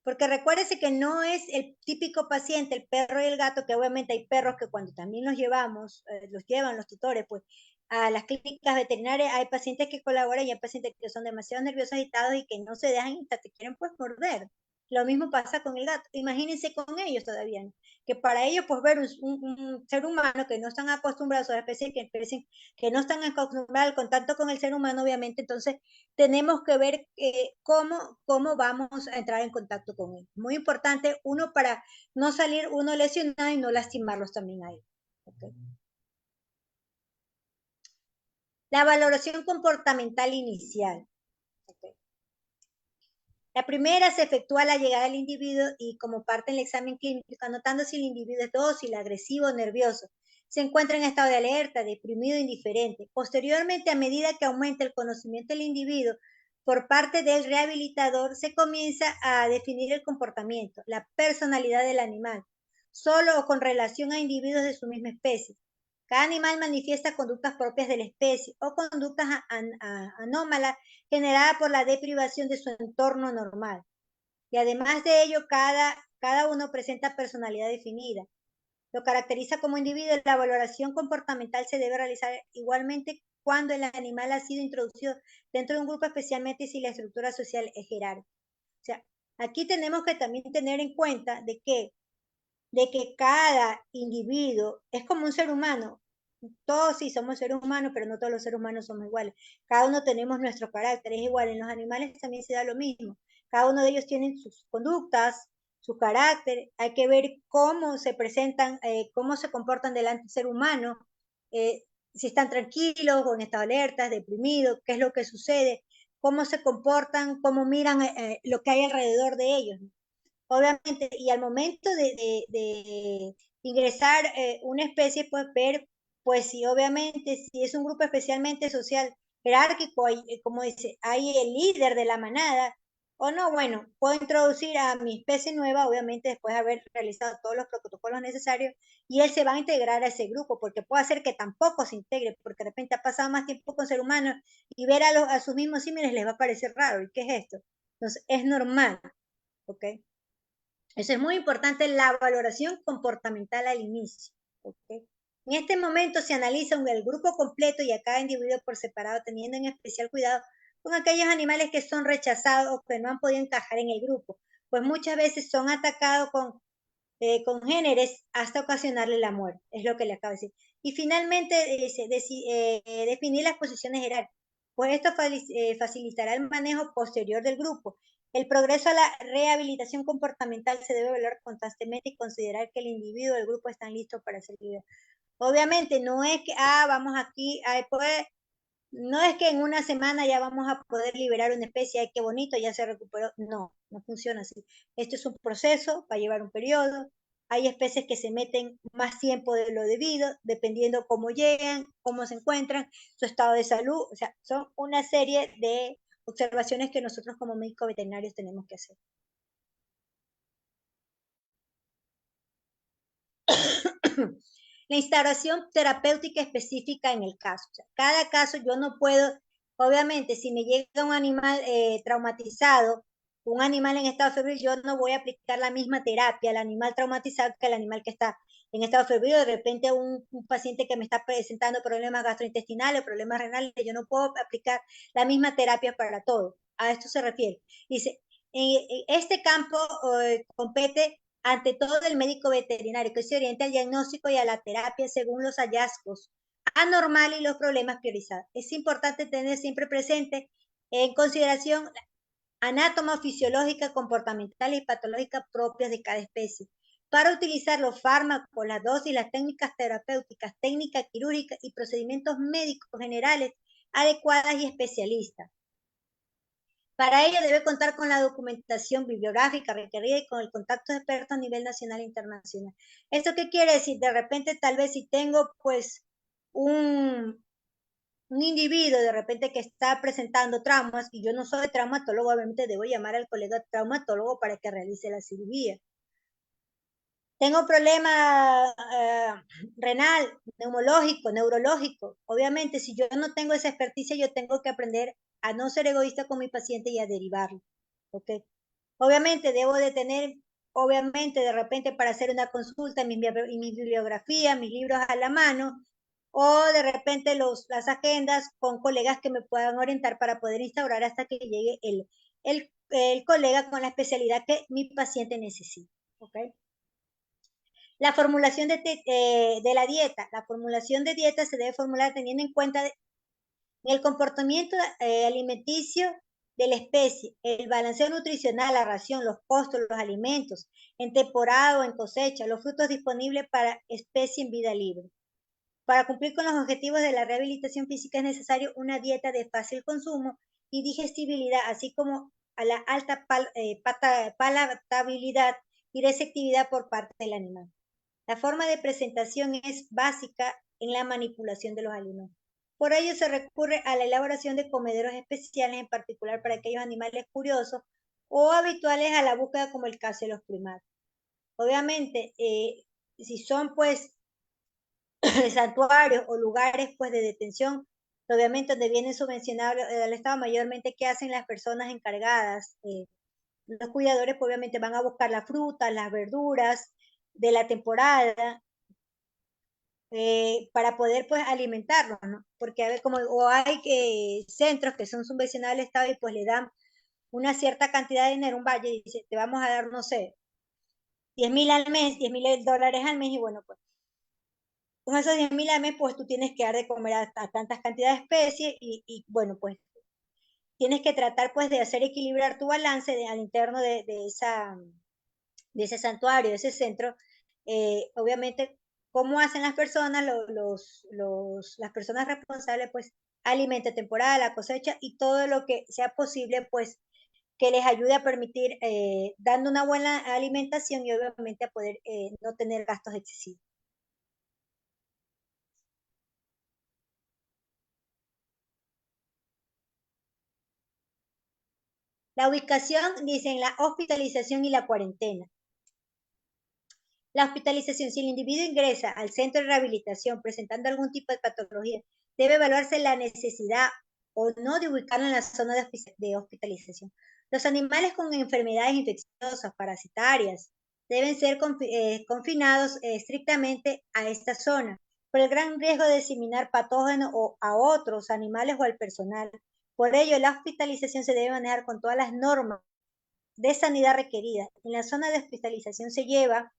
Porque recuérdese que no es el típico paciente, el perro y el gato, que obviamente hay perros que cuando también los llevamos, los llevan los tutores, pues a las clínicas veterinarias, hay pacientes que colaboran y hay pacientes que son demasiado nerviosos, agitados y que no se dejan y hasta te quieren pues morder. Lo mismo pasa con el gato. Imagínense con ellos todavía, ¿no? Que para ellos pues ver un ser humano que no están acostumbrados a la especie que no están acostumbrados al contacto con el ser humano, obviamente, entonces tenemos que ver cómo vamos a entrar en contacto con él. Muy importante, uno para no salir uno lesionado y no lastimarlos también a ellos. ¿Okay? La valoración comportamental inicial. Okay. La primera se efectúa a la llegada del individuo y como parte del examen clínico, anotando si el individuo es dócil, agresivo o nervioso. Se encuentra en estado de alerta, deprimido o indiferente. Posteriormente, a medida que aumenta el conocimiento del individuo por parte del rehabilitador, se comienza a definir el comportamiento, la personalidad del animal, solo o con relación a individuos de su misma especie. Cada animal manifiesta conductas propias de la especie o conductas anómalas generadas por la deprivación de su entorno normal. Y además de ello, cada uno presenta personalidad definida. Lo caracteriza como individuo. La valoración comportamental se debe realizar igualmente cuando el animal ha sido introducido dentro de un grupo, especialmente si la estructura social es jerárquica. O sea, aquí tenemos que también tener en cuenta de que cada individuo es como un ser humano. Todos sí somos seres humanos, pero no todos los seres humanos somos iguales. Cada uno tenemos nuestro carácter, es igual. En los animales también se da lo mismo. Cada uno de ellos tiene sus conductas, su carácter. Hay que ver cómo se presentan, cómo se comportan delante del ser humano, si están tranquilos o en estado de alerta, deprimidos, qué es lo que sucede, cómo se comportan, cómo miran lo que hay alrededor de ellos. Obviamente, y al momento de ingresar una especie, pues ver, pues si obviamente, si es un grupo especialmente social, jerárquico, como dice, hay el líder de la manada, o no, bueno, puedo introducir a mi especie nueva, obviamente después de haber realizado todos los protocolos necesarios, y él se va a integrar a ese grupo, porque puede hacer que tampoco se integre, porque de repente ha pasado más tiempo con ser humano, y ver a sus mismos símiles les va a parecer raro, ¿y qué es esto? Entonces, es normal, ¿ok? Eso es muy importante, la valoración comportamental al inicio. ¿Okay? En este momento se analiza el grupo completo y a cada individuo por separado, teniendo en especial cuidado con aquellos animales que son rechazados o que no han podido encajar en el grupo, pues muchas veces son atacados con congéneres hasta ocasionarle la muerte, es lo que le acabo de decir. Y finalmente, definir las posiciones jerárquicas, pues esto facilitará el manejo posterior del grupo. El progreso a la rehabilitación comportamental se debe evaluar constantemente y considerar que el individuo del grupo están listos para ser liberados. Obviamente, no es que, vamos aquí, pues, no es que en una semana ya vamos a poder liberar una especie, ay, qué bonito, ya se recuperó. No, no funciona así. Esto es un proceso, va a llevar un periodo. Hay especies que se meten más tiempo de lo debido, dependiendo cómo llegan, cómo se encuentran, su estado de salud. O sea, son una serie de observaciones que nosotros como médicos veterinarios tenemos que hacer. La instauración terapéutica específica en el caso. O sea, cada caso yo no puedo, obviamente, si me llega un animal traumatizado, un animal en estado febril, yo no voy a aplicar la misma terapia al animal traumatizado que al animal que está en estado febril. De repente un paciente que me está presentando problemas gastrointestinales, problemas renales, yo no puedo aplicar la misma terapia para todo. A esto se refiere. Dice, este campo compete ante todo el médico veterinario, que se orienta al diagnóstico y a la terapia según los hallazgos anormales y los problemas priorizados. Es importante tener siempre presente en consideración anátoma, fisiológica, comportamental y patológica propias de cada especie. Para utilizar los fármacos, las dosis, las técnicas terapéuticas, técnicas quirúrgicas y procedimientos médicos generales adecuadas y especialistas. Para ello debe contar con la documentación bibliográfica requerida y con el contacto de expertos a nivel nacional e internacional. ¿Esto qué quiere decir? De repente, tal vez si tengo pues un individuo de repente que está presentando traumas y yo no soy traumatólogo, obviamente debo llamar al colega traumatólogo para que realice la cirugía. Tengo problema renal, neumológico, neurológico. Obviamente, si yo no tengo esa experticia, yo tengo que aprender a no ser egoísta con mi paciente y a derivarlo. ¿Okay? Obviamente, debo de tener, obviamente, de repente para hacer una consulta, mis bibliografías, mis libros a la mano, o de repente las agendas con colegas que me puedan orientar para poder instaurar hasta que llegue el colega con la especialidad que mi paciente necesita. ¿Okay? La formulación de la dieta. La formulación de dieta se debe formular teniendo en cuenta el comportamiento alimenticio de la especie, el balanceo nutricional, la ración, los costos, los alimentos, en temporada o en cosecha, los frutos disponibles para especie en vida libre. Para cumplir con los objetivos de la rehabilitación física es necesario una dieta de fácil consumo y digestibilidad, así como a la alta palatabilidad y receptividad por parte del animal. La forma de presentación es básica en la manipulación de los alimentos. Por ello se recurre a la elaboración de comederos especiales, en particular para aquellos animales curiosos o habituales a la búsqueda, como el caso de los primates. Obviamente, si son pues santuarios o lugares pues de detención, obviamente donde vienen subvencionados al Estado, mayormente, ¿qué hacen las personas encargadas? Los cuidadores pues, obviamente van a buscar las frutas, las verduras de la temporada, para poder pues alimentarlos, ¿no? Porque a ver, como o hay centros que son subvencionados al Estado y pues le dan una cierta cantidad de dinero, un valle, y dice, te vamos a dar, no sé, 10.000 al mes, $10.000 al mes, y bueno, pues con esos 10.000 al mes, pues tú tienes que dar de comer a tantas cantidades de especies, y bueno, pues tienes que tratar pues de hacer equilibrar tu balance al interno de ese santuario, de ese centro. Obviamente, ¿cómo hacen las personas? Las personas responsables, pues, alimento temporal, la cosecha y todo lo que sea posible, pues, que les ayude a permitir, dando una buena alimentación y obviamente a poder no tener gastos excesivos. La ubicación, dicen, la hospitalización y la cuarentena. La hospitalización, si el individuo ingresa al centro de rehabilitación presentando algún tipo de patología, debe evaluarse la necesidad o no de ubicarlo en la zona de hospitalización. Los animales con enfermedades infecciosas, parasitarias, deben ser confinados estrictamente a esta zona, por el gran riesgo de diseminar patógenos a otros animales o al personal. Por ello, la hospitalización se debe manejar con todas las normas de sanidad requeridas. En la zona de hospitalización se lleva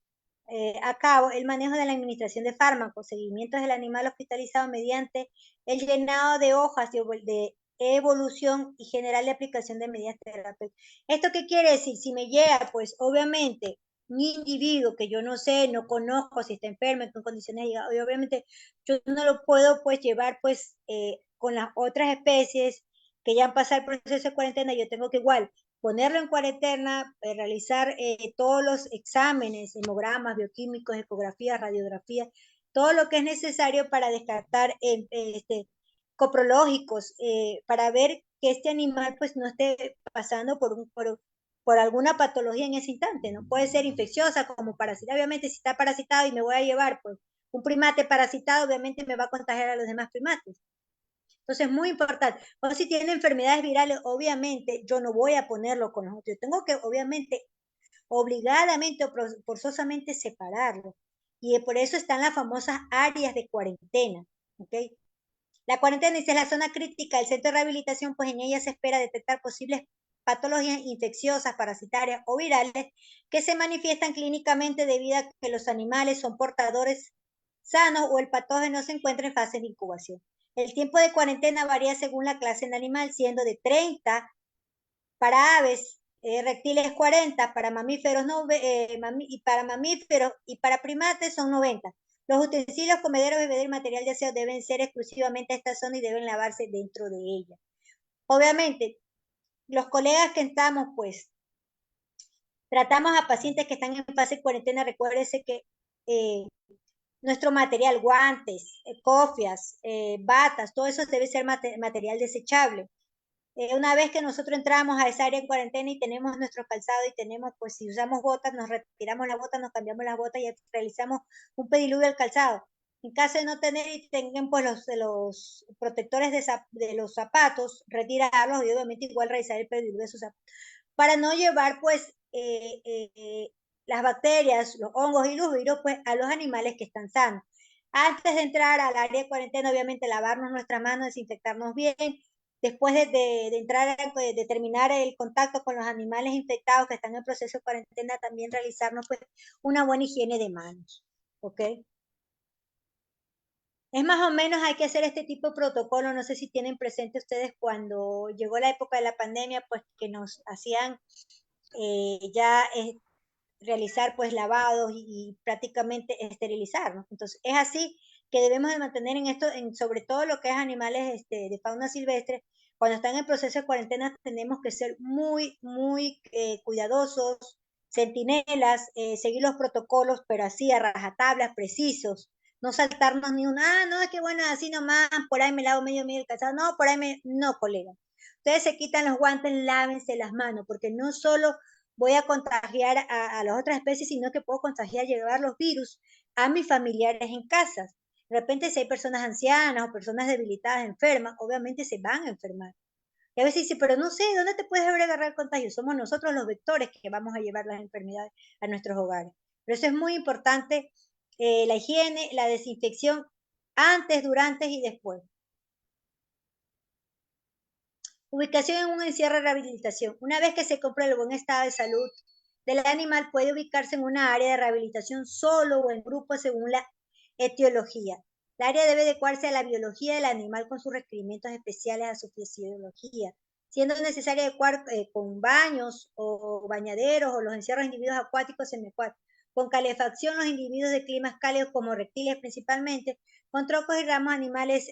a cabo el manejo de la administración de fármacos, seguimientos del animal hospitalizado mediante el llenado de hojas de evolución y general de aplicación de medidas terapéuticas. ¿Esto qué quiere decir? Si me llega, pues obviamente, un individuo que yo no sé, no conozco si está enfermo, en condiciones, y obviamente yo no lo puedo pues llevar pues con las otras especies que ya han pasado el proceso de cuarentena. Yo tengo que igual ponerlo en cuarentena, realizar todos los exámenes, hemogramas, bioquímicos, ecografías, radiografías, todo lo que es necesario para descartar coprológicos, para ver que este animal pues no esté pasando por alguna patología en ese instante, ¿no? Puede ser infecciosa como parasitaria. Obviamente, si está parasitado y me voy a llevar pues un primate parasitado, obviamente me va a contagiar a los demás primates. Entonces, muy importante. O si tiene enfermedades virales, obviamente yo no voy a ponerlo con los otros. Yo tengo que, obviamente, obligadamente o forzosamente separarlo. Y por eso están las famosas áreas de cuarentena. ¿Ok? La cuarentena es la zona crítica del centro de rehabilitación, pues en ella se espera detectar posibles patologías infecciosas, parasitarias o virales que se manifiestan clínicamente debido a que los animales son portadores sanos o el patógeno se encuentra en fase de incubación. El tiempo de cuarentena varía según la clase de animal, siendo de 30 para aves, reptiles 40, para mamíferos, y para primates son 90. Los utensilios, comederos, bebederos y material de aseo deben ser exclusivamente a esta zona y deben lavarse dentro de ella. Obviamente, los colegas que estamos, pues, tratamos a pacientes que están en fase de cuarentena. Recuérdese que nuestro material, guantes, cofias, batas, todo eso debe ser material desechable. Una vez que nosotros entramos a esa área en cuarentena y tenemos nuestro calzado y tenemos, pues si usamos botas, nos retiramos las botas, nos cambiamos las botas y realizamos un pediluvio del calzado. En caso de no tener y tengan pues los protectores de los zapatos, retirarlos y obviamente igual realizar el pediluvio de sus zapatos. Para no llevar pues las bacterias, los hongos y los virus pues a los animales que están sanos. Antes de entrar al área de cuarentena, obviamente lavarnos nuestras manos, desinfectarnos bien. Después de entrar, de terminar el contacto con los animales infectados que están en proceso de cuarentena, también realizarnos pues una buena higiene de manos, ¿ok? Es más o menos, hay que hacer este tipo de protocolo. No sé si tienen presente ustedes cuando llegó la época de la pandemia, pues que nos hacían ya realizar pues lavados y prácticamente esterilizarnos. Entonces, es así que debemos de mantener en esto, sobre todo lo que es animales de fauna silvestre. Cuando están en proceso de cuarentena tenemos que ser muy, muy cuidadosos, centinelas, seguir los protocolos, pero así a rajatablas, precisos. No saltarnos ni una, no, es que bueno, así nomás, por ahí me lavo medio el calzado, no, por ahí no, colega. Ustedes se quitan los guantes, lávense las manos, porque no solo voy a contagiar a las otras especies, sino que puedo contagiar, llevar los virus a mis familiares en casas. De repente, si hay personas ancianas o personas debilitadas, enfermas, obviamente se van a enfermar. Y a veces dice, pero no sé, ¿dónde te puedes agarrar el contagio? Somos nosotros los vectores que vamos a llevar las enfermedades a nuestros hogares. Por eso es muy importante la higiene, la desinfección antes, durante y después. Ubicación en un encierro de rehabilitación. Una vez que se compruebe el buen estado de salud del animal, puede ubicarse en una área de rehabilitación solo o en grupo según la etiología. El área debe adecuarse a la biología del animal con sus requerimientos especiales a su fisiología, siendo necesario adecuar con baños o bañaderos o los encierros de individuos acuáticos semiacuáticos, con calefacción los individuos de climas cálidos como reptiles principalmente, con troncos y ramas animales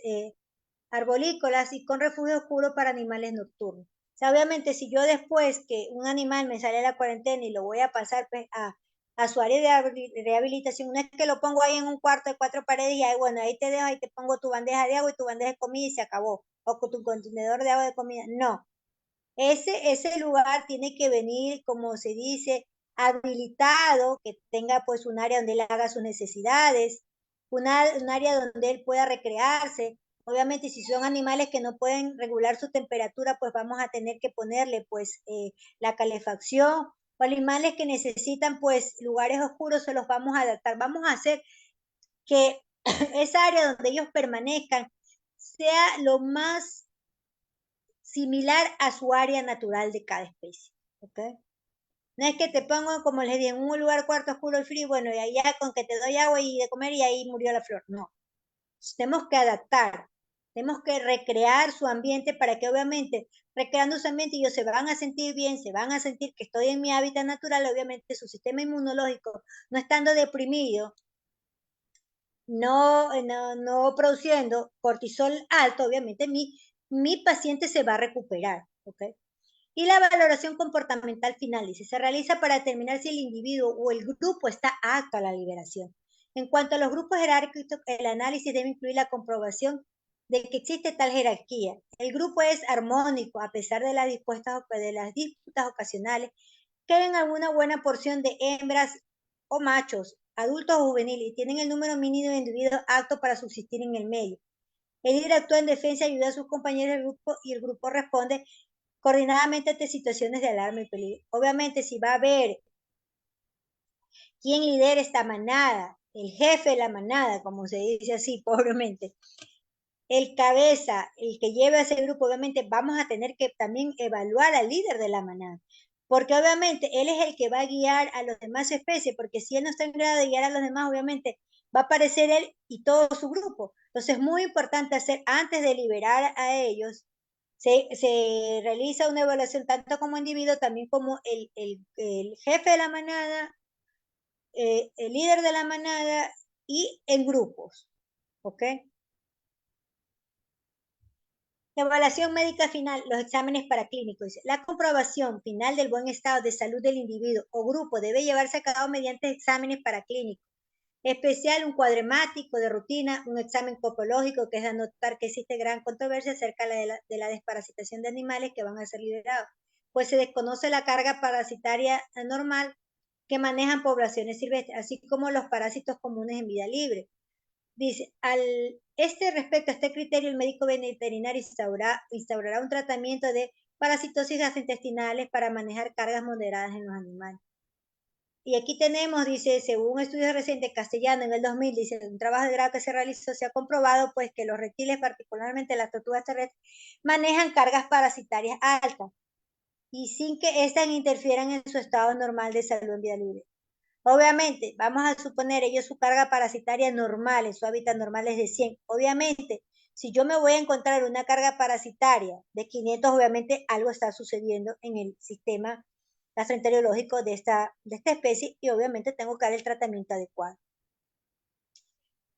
arbolícolas y con refugio oscuro para animales nocturnos. O sea, obviamente, si yo después que un animal me sale a la cuarentena y lo voy a pasar pues, a su área de rehabilitación, no es que lo pongo ahí en un cuarto de 4 paredes y ahí, bueno, ahí te dejo, ahí te pongo tu bandeja de agua y tu bandeja de comida y se acabó, o con tu contenedor de agua de comida. No, ese lugar tiene que venir, como se dice, habilitado, que tenga pues un área donde él haga sus necesidades, un área donde él pueda recrearse. Obviamente, si son animales que no pueden regular su temperatura, pues vamos a tener que ponerle pues la calefacción. O animales que necesitan pues lugares oscuros, se los vamos a adaptar. Vamos a hacer que esa área donde ellos permanezcan sea lo más similar a su área natural de cada especie. ¿Okay? No es que te pongo, como les dije, en un lugar cuarto oscuro y frío, bueno, y allá con que te doy agua y de comer y ahí murió la flor. No. Tenemos que adaptar, tenemos que recrear su ambiente para que obviamente, recreando su ambiente, ellos se van a sentir bien, se van a sentir que estoy en mi hábitat natural, obviamente su sistema inmunológico, no estando deprimido, no produciendo cortisol alto, obviamente mi paciente se va a recuperar. ¿Okay? Y la valoración comportamental final, dice, se realiza para determinar si el individuo o el grupo está apto a la liberación. En cuanto a los grupos jerárquicos, el análisis debe incluir la comprobación de que existe tal jerarquía. El grupo es armónico a pesar de las disputas ocasionales, queden alguna buena porción de hembras o machos, adultos o juveniles, y tienen el número mínimo de individuos aptos para subsistir en el medio. El líder actúa en defensa, ayuda a sus compañeros del grupo y el grupo responde coordinadamente ante situaciones de alarma y peligro. Obviamente, si va a haber quien lidera esta manada, el jefe de la manada, como se dice así, pobremente, el cabeza, el que lleve a ese grupo, obviamente vamos a tener que también evaluar al líder de la manada, porque obviamente él es el que va a guiar a las demás especies, porque si él no está en grado de guiar a los demás, obviamente va a aparecer él y todo su grupo. Entonces es muy importante hacer, antes de liberar a ellos, se realiza una evaluación tanto como individuo, también como el jefe de la manada, el líder de la manada y en grupos. ¿Ok? Evaluación médica final, los exámenes paraclínicos. La comprobación final del buen estado de salud del individuo o grupo debe llevarse a cabo mediante exámenes paraclínicos. Especial, un cuadremático de rutina, un examen copológico, que es anotar que existe gran controversia acerca de la desparasitación de animales que van a ser liberados, pues se desconoce la carga parasitaria anormal que manejan poblaciones silvestres, así como los parásitos comunes en vida libre. Dice, respecto a este criterio, el médico veterinario instaurará un tratamiento de parasitosis gastrointestinales para manejar cargas moderadas en los animales. Y aquí tenemos, dice, según estudios recientes castellano en el 2000, dice, un trabajo de grado que se realizó, se ha comprobado pues que los reptiles, particularmente las tortugas terrestres, manejan cargas parasitarias altas y sin que éstas interfieran en su estado normal de salud en vida libre. Obviamente, vamos a suponer ellos su carga parasitaria normal, en su hábitat normal es de 100. Obviamente, si yo me voy a encontrar una carga parasitaria de 500, obviamente algo está sucediendo en el sistema gastroenterológico de esta especie y obviamente tengo que dar el tratamiento adecuado.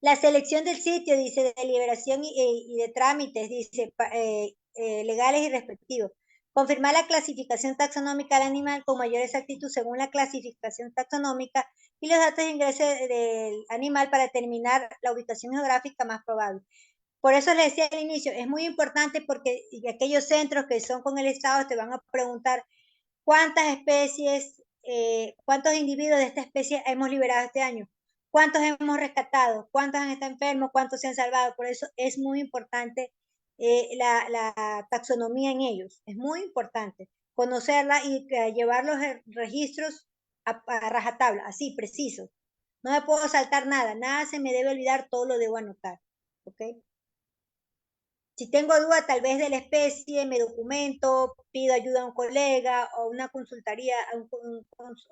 La selección del sitio, dice, de liberación y de trámites, dice, legales y respectivos. Confirmar la clasificación taxonómica del animal con mayor exactitud según la clasificación taxonómica y los datos de ingreso del animal para determinar la ubicación geográfica más probable. Por eso les decía al inicio, es muy importante porque aquellos centros que son con el Estado te van a preguntar cuántas especies, cuántos individuos de esta especie hemos liberado este año, cuántos hemos rescatado, cuántos han estado enfermos, cuántos se han salvado. Por eso es muy importante la taxonomía en ellos. Es muy importante conocerla y llevar los registros a rajatabla, así, precisos. No me puedo saltar nada, nada se me debe olvidar, todo lo debo anotar. ¿Ok? Si tengo duda tal vez de la especie, me documento, pido ayuda a un colega o una consultaría,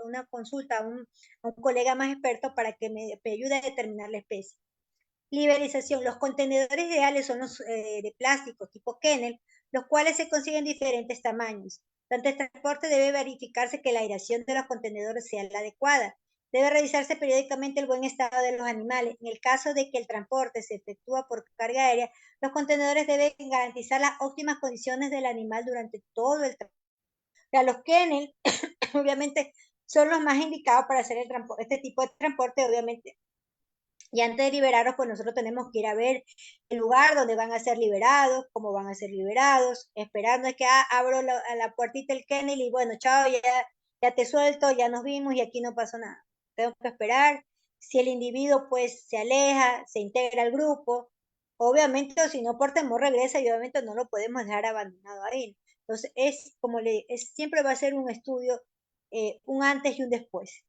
una consulta a un colega más experto para que me ayude a determinar la especie. Liberización. Los contenedores ideales son los de plástico tipo kennel, los cuales se consiguen en diferentes tamaños. Durante el transporte debe verificarse que la aireación de los contenedores sea la adecuada. Debe revisarse periódicamente el buen estado de los animales. En el caso de que el transporte se efectúa por carga aérea, los contenedores deben garantizar las óptimas condiciones del animal durante todo el transporte. O sea, los kennel, obviamente, son los más indicados para hacer este tipo de transporte, obviamente. Y antes de liberarlos, pues nosotros tenemos que ir a ver el lugar donde van a ser liberados, cómo van a ser liberados, esperando es que abro la puertita del kennel y bueno, chao, ya te suelto, ya nos vimos y aquí no pasó nada. Tengo que esperar. Si el individuo pues se aleja, se integra al grupo, obviamente, o si no por temor regresa y obviamente no lo podemos dejar abandonado ahí. Entonces, siempre va a ser un estudio, un antes y un después.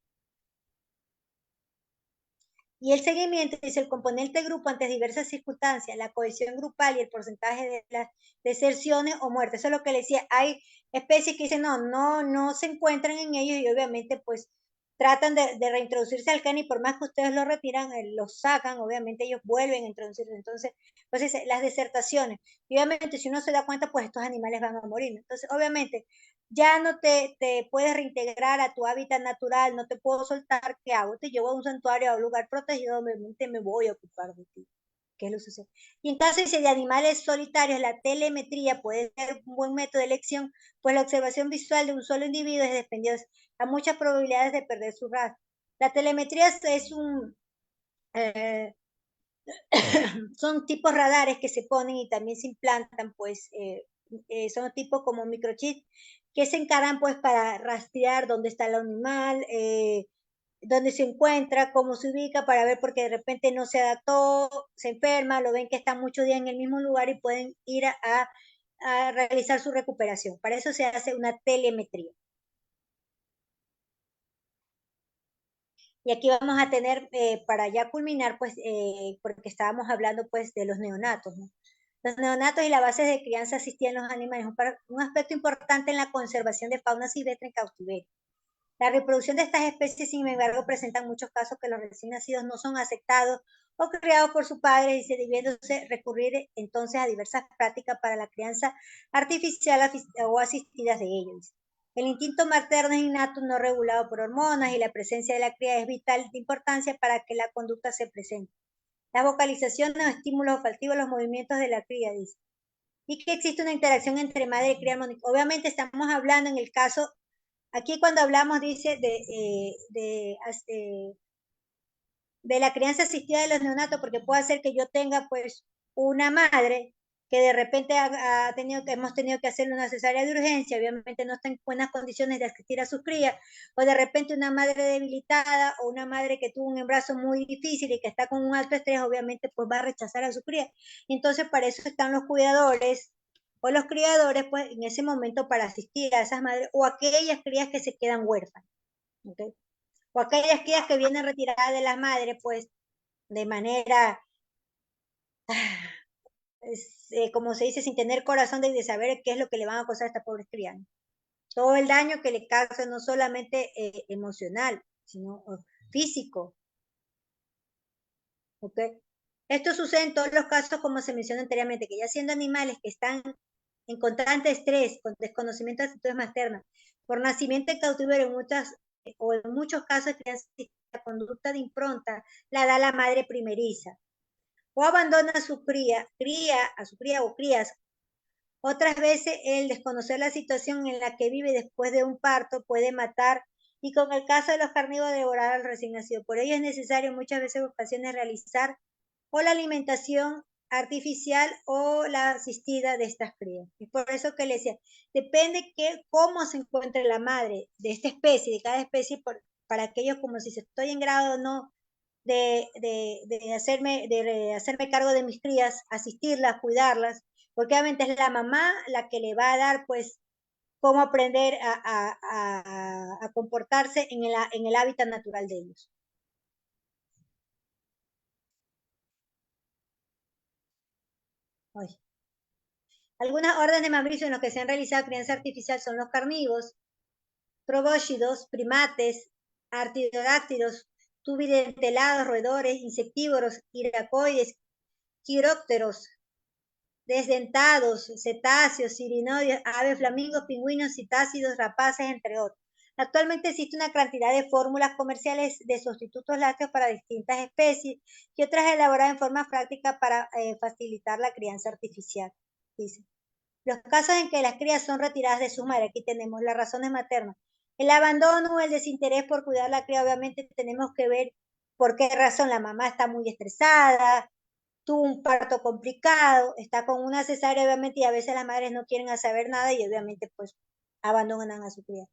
Y el seguimiento es el componente del grupo ante diversas circunstancias, la cohesión grupal y el porcentaje de las deserciones o muertes. Eso es lo que le decía. Hay especies que dicen no se encuentran en ellos y obviamente pues tratan de reintroducirse al can y por más que ustedes lo retiran, los sacan, obviamente ellos vuelven a introducirse. Entonces, pues las desertaciones. Y obviamente si uno se da cuenta, pues estos animales van a morir. Entonces, obviamente, ya no te puedes reintegrar a tu hábitat natural, no te puedo soltar, ¿qué hago? Te llevo a un santuario, a un lugar protegido, obviamente me voy a ocupar de ti. ¿Qué es lo que sucede? Y en caso de animales solitarios, la telemetría puede ser un buen método de elección, pues la observación visual de un solo individuo es dispendiosa, a muchas probabilidades de perder su raza. La telemetría es son tipos radares que se ponen y también se implantan, pues son tipos como microchips que se encargan pues para rastrear dónde está el animal, dónde se encuentra, cómo se ubica, para ver porque de repente no se adaptó, se enferma, lo ven que está muchos días en el mismo lugar y pueden ir a realizar su recuperación. Para eso se hace una telemetría. Y aquí vamos a tener, para ya culminar, pues, porque estábamos hablando pues de los neonatos, ¿no? Los neonatos y la base de crianza asistida en los animales, un aspecto importante en la conservación de fauna silvestre en cautiverio. La reproducción de estas especies, sin embargo, presentan muchos casos que los recién nacidos no son aceptados o criados por sus padres y se debiéndose recurrir entonces a diversas prácticas para la crianza artificial o asistidas de ellos. El instinto materno es innato, no regulado por hormonas y la presencia de la cría es vital de importancia para que la conducta se presente. La vocalización o estímulos olfativos, los movimientos de la cría, dice. Y que existe una interacción entre madre y cría. Obviamente estamos hablando en el caso, aquí cuando hablamos, dice, de la crianza asistida de los neonatos, porque puede ser que yo tenga pues una madre que de repente hemos tenido que hacerle una cesárea de urgencia, obviamente no está en buenas condiciones de asistir a sus crías, o de repente una madre debilitada o una madre que tuvo un embarazo muy difícil y que está con un alto estrés, obviamente pues va a rechazar a su cría. Entonces para eso están los cuidadores o los criadores pues en ese momento para asistir a esas madres o a aquellas crías que se quedan huérfanas. ¿Okay? o aquellas crías que vienen retiradas de las madres, pues, de manera, como se dice, sin tener corazón de saber qué es lo que le van a causar a estas pobres crías. Todo el daño que le causa, no solamente emocional, sino físico. ¿Ok? Esto sucede en todos los casos, como se mencionó anteriormente, que ya siendo animales que están en constante estrés, con desconocimiento de actitudes maternas, por nacimiento en cautiverio, en muchos casos, la conducta de impronta la da la madre primeriza, o abandona a su cría o crías. Otras veces, el desconocer la situación en la que vive después de un parto puede matar, y con el caso de los carnívoros, devorar al recién nacido. Por ello es necesario muchas veces en ocasiones realizar o la alimentación artificial o la asistida de estas crías. Y por eso que le decía, depende cómo se encuentre la madre de esta especie, de cada especie, para aquellos como si estoy en grado o no de hacerme cargo de mis crías, asistirlas, cuidarlas, porque obviamente es la mamá la que le va a dar, pues, cómo aprender a comportarse en el hábitat natural de ellos. Ay. Algunas órdenes de mamíferos en los que se han realizado crianza artificial son los carnívoros, probóscidos, primates, artiodáctilos, tubidentelados, roedores, insectívoros, iracoides, quirópteros, desdentados, cetáceos, cirinoides, aves, flamingos, pingüinos, citácidos, rapaces, entre otros. Actualmente existe una cantidad de fórmulas comerciales de sustitutos lácteos para distintas especies y otras elaboradas en forma práctica para facilitar la crianza artificial. Dice. Los casos en que las crías son retiradas de sus madres, aquí tenemos las razones maternas. El abandono o el desinterés por cuidar la cría, obviamente tenemos que ver por qué razón la mamá está muy estresada, tuvo un parto complicado, está con una cesárea, obviamente, y a veces las madres no quieren saber nada y obviamente pues abandonan a su cría.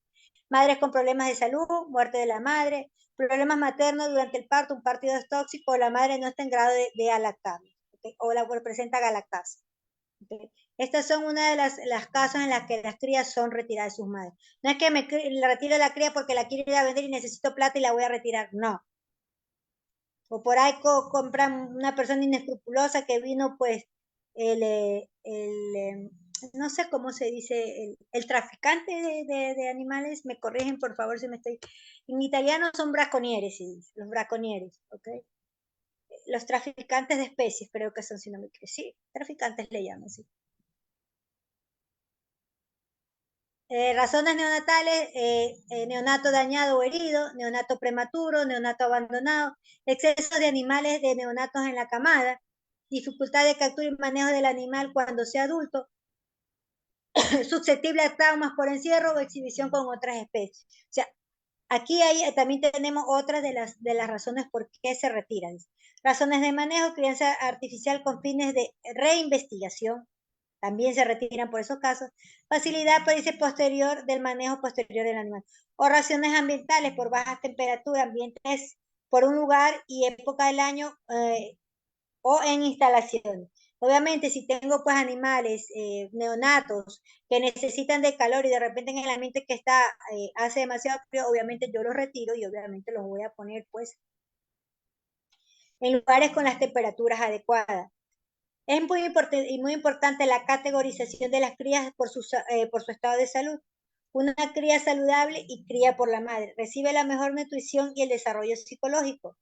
Madres con problemas de salud, muerte de la madre, problemas maternos durante el parto, un partido tóxico, o la madre no está en grado de alactar, ¿okay? O la presenta galactasia. ¿Okay? Estas son una de las casos en las que las crías son retiradas de sus madres. No es que me retire la cría porque la quiero ir a vender y necesito plata y la voy a retirar, no. O por ahí compran una persona inescrupulosa que vino, pues, no sé cómo se dice, el traficante de animales, me corrigen por favor si me estoy, en italiano son braconieres, los braconieres, ¿ok? Los traficantes de especies, creo que son, si no me equivoco, sí, traficantes le llaman, sí. Razones neonatales, neonato dañado o herido, neonato prematuro, neonato abandonado, exceso de animales de neonatos en la camada, dificultad de captura y manejo del animal cuando sea adulto, susceptible a traumas por encierro o exhibición con otras especies. O sea, aquí también tenemos otras de las razones por qué se retiran. Razones de manejo, crianza artificial con fines de reinvestigación, también se retiran por esos casos. Facilidad, pues dice, posterior del manejo posterior del animal. O razones ambientales por bajas temperaturas, ambientes por un lugar y época del año o en instalaciones. Obviamente, si tengo pues animales neonatos que necesitan de calor y de repente en el ambiente que está hace demasiado frío, obviamente yo los retiro y obviamente los voy a poner pues en lugares con las temperaturas adecuadas. Es muy importante la categorización de las crías por su estado de salud. Una cría saludable y cría por la madre recibe la mejor nutrición y el desarrollo psicológico.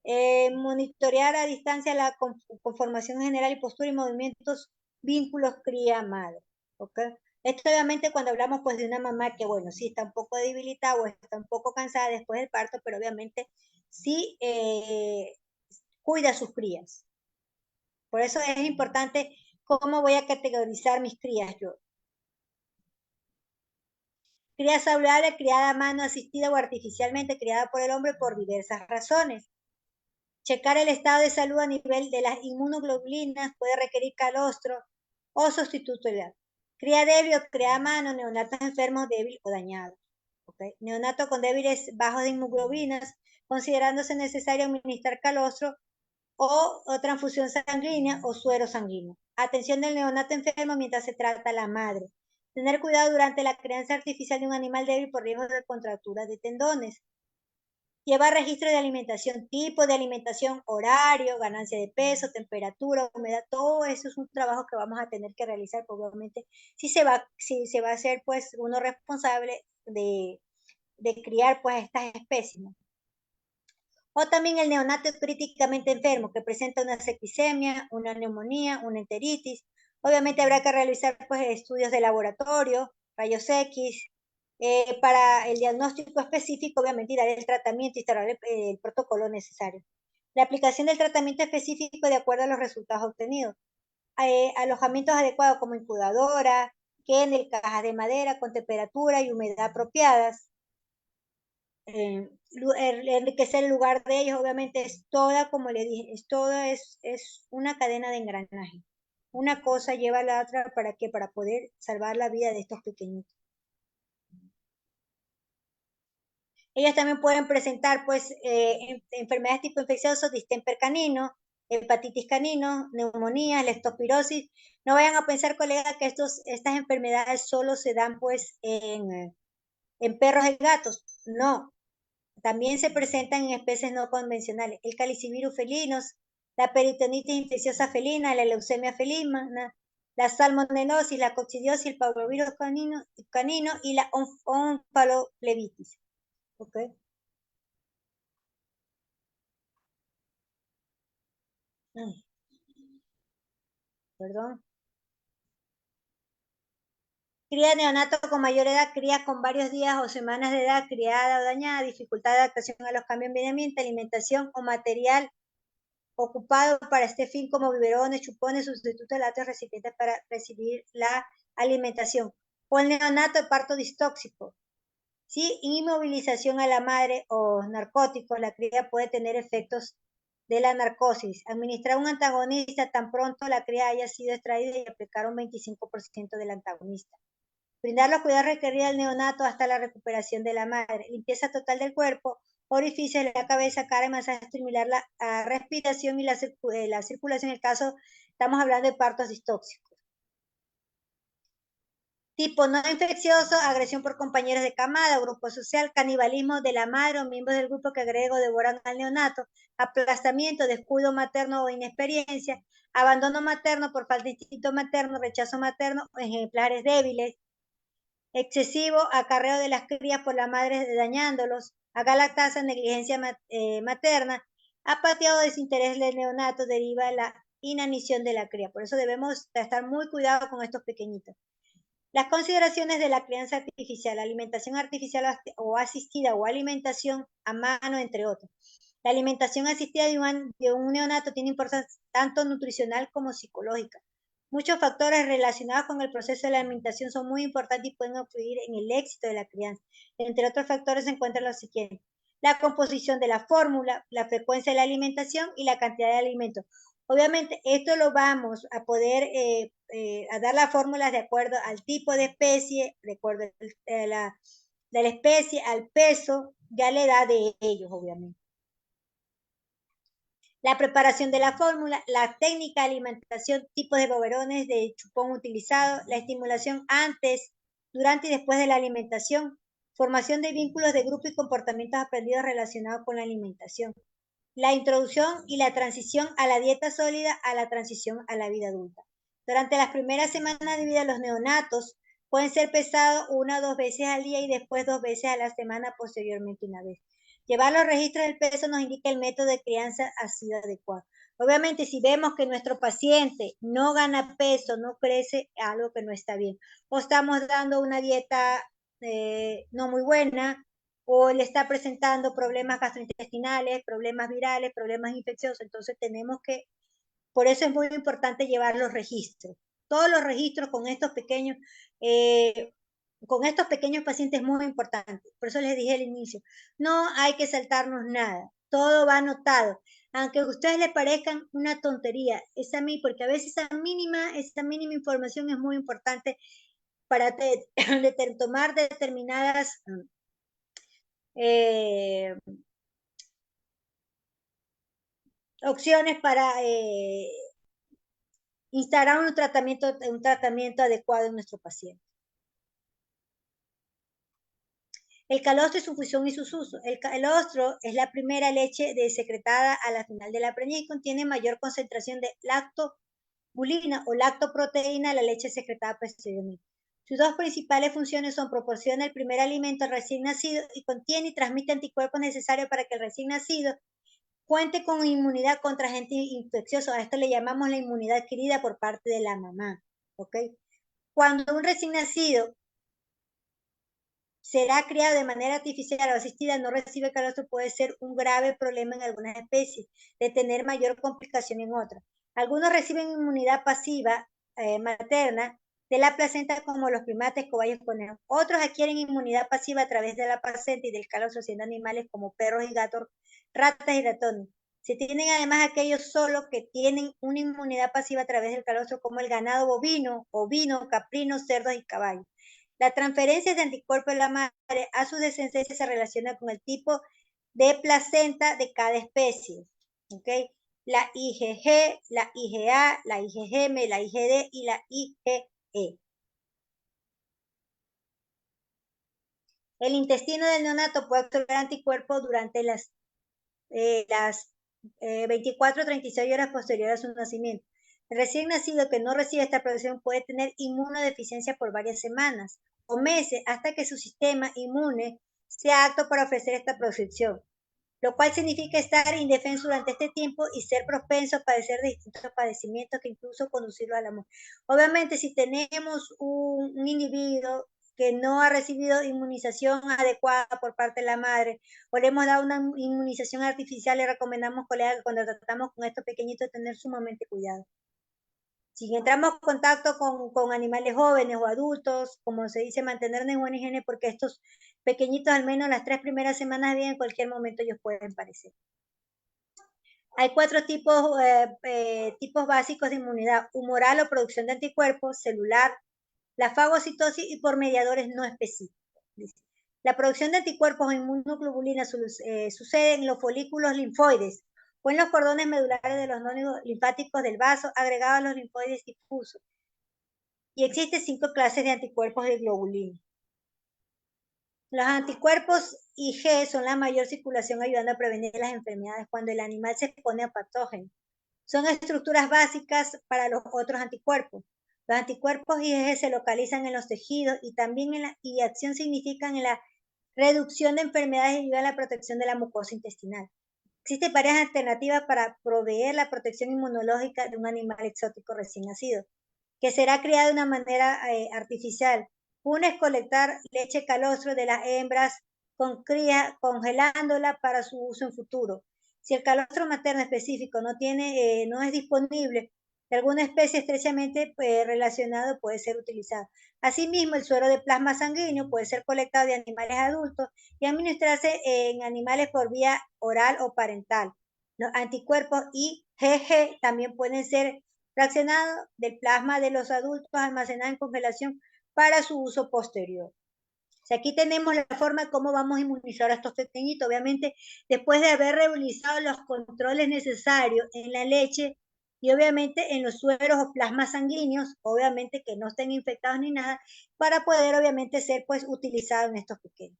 Monitorear a distancia la conformación general y postura y movimientos, vínculos cría-madre. ¿Okay? Esto obviamente cuando hablamos pues de una mamá que, bueno, sí está un poco debilitada o está un poco cansada después del parto, pero obviamente sí cuida a sus crías. Por eso es importante cómo voy a categorizar mis crías yo. Cría saludable, criada a mano, asistida o artificialmente criada por el hombre por diversas razones. Checar el estado de salud a nivel de las inmunoglobulinas puede requerir calostro o sustituto. Cría débil o criada a mano, neonatos enfermos, débil o dañados. ¿Okay? Neonato con débiles bajos de inmunoglobulinas, considerándose necesario administrar calostro o transfusión sanguínea o suero sanguíneo. Atención del neonato enfermo mientras se trata la madre. Tener cuidado durante la crianza artificial de un animal débil por riesgo de contracturas de tendones. Llevar registro de alimentación, tipo de alimentación, horario, ganancia de peso, temperatura, humedad, todo eso es un trabajo que vamos a tener que realizar, porque obviamente si se va a ser pues uno responsable de criar pues estas especies, ¿no? O también el neonato críticamente enfermo que presenta una septicemia, una neumonía, una enteritis. Obviamente habrá que realizar pues estudios de laboratorio, rayos X, para el diagnóstico específico, obviamente, y dar el tratamiento y instaurar el protocolo necesario. La aplicación del tratamiento específico de acuerdo a los resultados obtenidos. Alojamientos adecuados como incubadora, kennel, cajas de madera con temperatura y humedad apropiadas. Enriquecer el lugar de ellos, obviamente es toda, como le dije, es una cadena de engranaje. Una cosa lleva a la otra para que para poder salvar la vida de estos pequeñitos. Ellos también pueden presentar pues enfermedades tipo infeccioso, distemper canino, hepatitis canino, neumonía, leptospirosis. No vayan a pensar, colega, que estas enfermedades solo se dan pues en perros y gatos. No, también se presentan en especies no convencionales. El calicivirus felinos, la peritonitis infecciosa felina, la leucemia felina, la salmonelosis, la coccidiosis, el parvovirus canino y la omphaloplebitis. ¿Ok? Perdón. Cría neonato con mayor edad, cría con varios días o semanas de edad, criada o dañada, dificultad de adaptación a los cambios en ambiente, alimentación o material ocupado para este fin como biberones, chupones, sustitutos de lácteos, recipientes para recibir la alimentación. O el neonato de parto distóxico. ¿Sí? Inmovilización a la madre o narcóticos, la cría puede tener efectos de la narcosis. Administrar un antagonista tan pronto la cría haya sido extraída y aplicar un 25% del antagonista. Brindar los cuidados requeridos al neonato hasta la recuperación de la madre. Limpieza total del cuerpo, orificios de la cabeza, cara y masaje, estimular la respiración y la circulación. En el caso, estamos hablando de partos distóxicos. Tipo no infeccioso, agresión por compañeros de camada, grupo social, canibalismo de la madre o miembros del grupo que agrega o devoran al neonato, aplastamiento, descuido materno o inexperiencia, abandono materno por falta de instinto materno, rechazo materno o ejemplares débiles, excesivo acarreo de las crías por la madre dañándolos, agalactasia, negligencia materna, apatía o desinterés del neonato deriva de la inanición de la cría. Por eso debemos estar muy cuidados con estos pequeñitos. Las consideraciones de la crianza artificial, alimentación artificial o asistida o alimentación a mano, entre otros. La alimentación asistida de un neonato tiene importancia tanto nutricional como psicológica. Muchos factores relacionados con el proceso de la alimentación son muy importantes y pueden influir en el éxito de la crianza. Entre otros factores se encuentran los siguientes: la composición de la fórmula, la frecuencia de la alimentación y la cantidad de alimentos. Obviamente, esto lo vamos a poder a dar las fórmulas de acuerdo al tipo de especie, de acuerdo a la especie, al peso y a la edad de ellos, obviamente. La preparación de la fórmula, la técnica de alimentación, tipos de boberones de chupón utilizado, la estimulación antes, durante y después de la alimentación, formación de vínculos de grupo y comportamientos aprendidos relacionados con la alimentación, la introducción y la transición a la dieta sólida, a la transición a la vida adulta. Durante las primeras semanas de vida, los neonatos pueden ser pesados 1 o 2 veces al día y después 2 veces a la semana, posteriormente una vez. Llevar los registros del peso nos indica el método de crianza ha sido adecuado. Obviamente, si vemos que nuestro paciente no gana peso, no crece, algo que no está bien. O estamos dando una dieta no muy buena, o le está presentando problemas gastrointestinales, problemas virales, problemas infecciosos. Entonces tenemos que, por eso es muy importante llevar los registros. Todos los registros con estos pequeños pacientes es muy importante. Por eso les dije al inicio, no hay que saltarnos nada, todo va anotado. Aunque a ustedes les parezcan una tontería, porque a veces esa mínima información es muy importante para tomar determinadas opciones para instaurar un tratamiento adecuado en nuestro paciente. El calostro y su función y sus usos. El calostro es la primera leche secretada a la final de la preñez y contiene mayor concentración de lactobulina o lactoproteína a la leche secretada posteriormente. Sus dos principales funciones son proporciona el primer alimento al recién nacido y contiene y transmite anticuerpos necesarios para que el recién nacido cuente con inmunidad contra agentes infecciosos. A esto le llamamos la inmunidad adquirida por parte de la mamá. ¿Ok? Cuando un recién nacido será criado de manera artificial o asistida, no recibe calostro, puede ser un grave problema en algunas especies, de tener mayor complicación en otras. Algunos reciben inmunidad pasiva materna de la placenta, como los primates, cobayos, conejos. Otros adquieren inmunidad pasiva a través de la placenta y del calostro, siendo animales como perros y gatos, ratas y ratones. Se tienen además aquellos solo que tienen una inmunidad pasiva a través del calostro, como el ganado bovino, ovino, caprino, cerdos y caballos. La transferencia de anticuerpos de la madre a sus descendencias se relaciona con el tipo de placenta de cada especie. ¿Okay? La IgG, la IgA, la IgM, la IgD y la IgE. El intestino del neonato puede absorber anticuerpos durante las 24 o 36 horas posteriores a su nacimiento. El recién nacido que no recibe esta protección puede tener inmunodeficiencia por varias semanas o meses hasta que su sistema inmune sea apto para ofrecer esta protección, lo cual significa estar indefenso durante este tiempo y ser propenso a padecer de distintos padecimientos que incluso conducirlo a la muerte. Obviamente, si tenemos un individuo que no ha recibido inmunización adecuada por parte de la madre, o le hemos dado una inmunización artificial, le recomendamos, colegas, que cuando tratamos con estos pequeñitos, tener sumamente cuidado. Si entramos en contacto con animales jóvenes o adultos, como se dice, mantener en buena higiene, porque estos pequeñitos, al menos las 3 primeras semanas de vida, en cualquier momento ellos pueden padecer. Hay 4 tipos básicos de inmunidad: humoral o producción de anticuerpos, celular, la fagocitosis y por mediadores no específicos. La producción de anticuerpos o inmunoglobulinas sucede en los folículos linfoides o en los cordones medulares de los nódulos linfáticos del vaso agregados a los linfoides difusos. Y existen 5 clases de anticuerpos de globulina. Los anticuerpos Ig son la mayor circulación, ayudando a prevenir las enfermedades cuando el animal se expone a patógenos. Son estructuras básicas para los otros anticuerpos. Los anticuerpos Ig se localizan en los tejidos y también y acción significan en la reducción de enfermedades y ayuda a la protección de la mucosa intestinal. Existen varias alternativas para proveer la protección inmunológica de un animal exótico recién nacido, que será criado de una manera artificial. Una es colectar leche calostro de las hembras con cría, congelándola para su uso en futuro. Si el calostro materno específico no es disponible, de alguna especie estrechamente relacionado puede ser utilizado. Asimismo, el suero de plasma sanguíneo puede ser colectado de animales adultos y administrarse en animales por vía oral o parental. Los anticuerpos IgG también pueden ser fraccionados del plasma de los adultos almacenados en congelación para su uso posterior. O sea, aquí tenemos la forma de cómo vamos a inmunizar a estos pequeñitos. Obviamente, después de haber realizado los controles necesarios en la leche y obviamente en los sueros o plasmas sanguíneos, obviamente que no estén infectados ni nada, para poder obviamente ser pues utilizados en estos pequeños.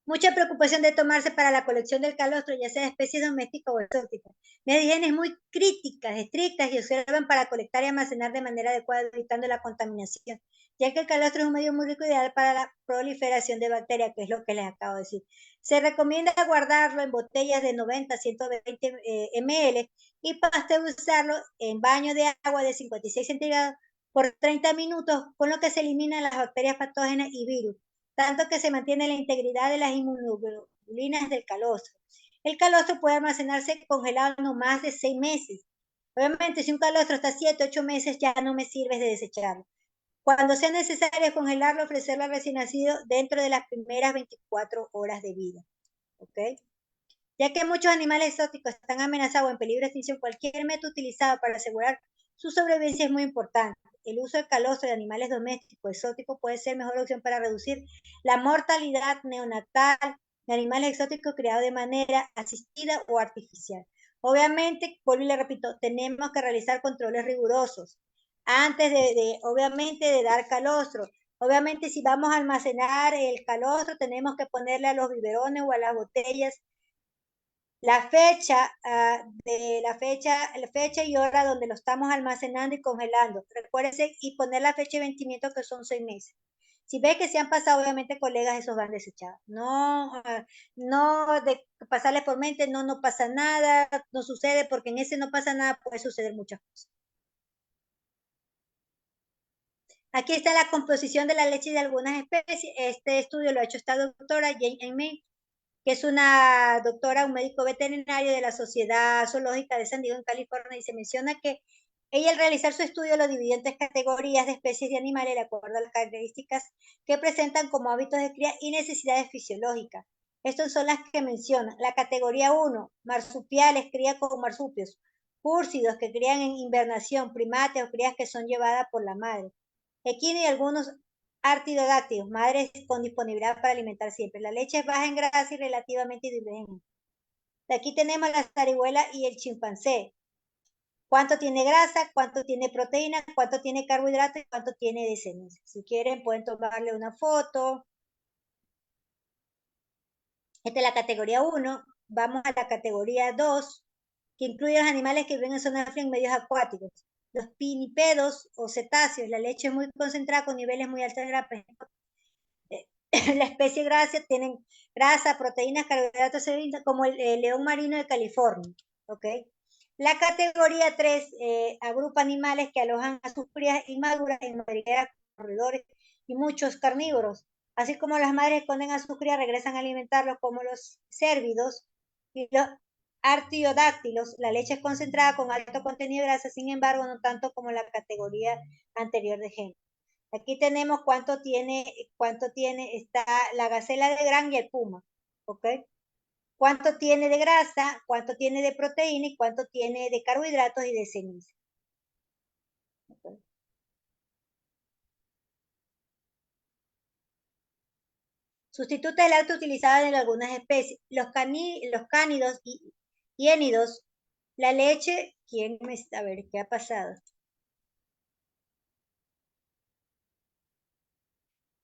Mucha preocupación de tomarse para la colección del calostro, ya sea de especies domésticas o exóticas. Medidas de higiene muy críticas, estrictas y observan para colectar y almacenar de manera adecuada, evitando la contaminación, ya que el calostro es un medio muy rico ideal para la proliferación de bacterias, que es lo que les acabo de decir. Se recomienda guardarlo en botellas de 90 a 120 ml y pasteurizarlo en baño de agua de 56 centígrados por 30 minutos, con lo que se eliminan las bacterias patógenas y virus, tanto que se mantiene la integridad de las inmunoglobulinas del calostro. El calostro puede almacenarse congelado no más de 6 meses. Obviamente, si un calostro está 7, 8 meses, ya no me sirve de desecharlo. Cuando sea necesario congelarlo, ofrecerlo al recién nacido dentro de las primeras 24 horas de vida. ¿Ok? Ya que muchos animales exóticos están amenazados o en peligro de extinción, cualquier método utilizado para asegurar su sobrevivencia es muy importante. El uso del calostro de animales domésticos exóticos puede ser mejor opción para reducir la mortalidad neonatal de animales exóticos criados de manera asistida o artificial. Obviamente, vuelvo y le repito, tenemos que realizar controles rigurosos antes obviamente de dar calostro. Obviamente, si vamos a almacenar el calostro, tenemos que ponerle a los biberones o a las botellas la fecha, la fecha y hora donde lo estamos almacenando y congelando. Recuérdense y poner la fecha de vencimiento que son 6 meses. Si ve que se han pasado, obviamente, colegas, esos van desechados. No, no de pasarles por mente, no, no pasa nada, no sucede, porque en ese no pasa nada, puede suceder muchas cosas. Aquí está la composición de la leche de algunas especies. Este estudio lo ha hecho esta doctora Jane Aimee, que es una doctora, un médico veterinario de la Sociedad Zoológica de San Diego en California, y se menciona que ella al realizar su estudio lo dividió en 3 categorías de especies de animales de acuerdo a las características que presentan como hábitos de cría y necesidades fisiológicas. Estas son las que menciona. La categoría 1, marsupiales, cría con marsupios, púrsidos que crían en invernación, primates o crías que son llevadas por la madre. Equinos y algunos artiodáctilos, madres con disponibilidad para alimentar siempre. La leche es baja en grasa y relativamente hidrogénea. De aquí tenemos la zarigüeya y el chimpancé. ¿Cuánto tiene grasa? ¿Cuánto tiene proteína? ¿Cuánto tiene carbohidratos? ¿Y cuánto tiene de semillas? Si quieren, pueden tomarle una foto. Esta es la categoría 1. Vamos a la categoría 2, que incluye los animales que viven en zonas frías en medios acuáticos. Los pinnipedos o cetáceos, la leche es muy concentrada con niveles muy altos de grasa. La especie grasa tienen grasa, proteínas, carbohidratos, como el león marino de California. ¿Ok? La categoría 3 agrupa animales que alojan a sus crías inmaduras en madrigueras, corredores y muchos carnívoros. Así como las madres esconden a sus crías, regresan a alimentarlos como los cérvidos y los artiodáctilos. La leche es concentrada con alto contenido de grasa, sin embargo, no tanto como la categoría anterior de género. Aquí tenemos cuánto tiene, está la gacela de gran y el puma, ¿ok? Cuánto tiene de grasa, cuánto tiene de proteína y cuánto tiene de carbohidratos y de ceniza. ¿Okay? Sustituta del lácteo utilizado en algunas especies. Los cánidos y hiénidos, la leche, a ver, ¿qué ha pasado?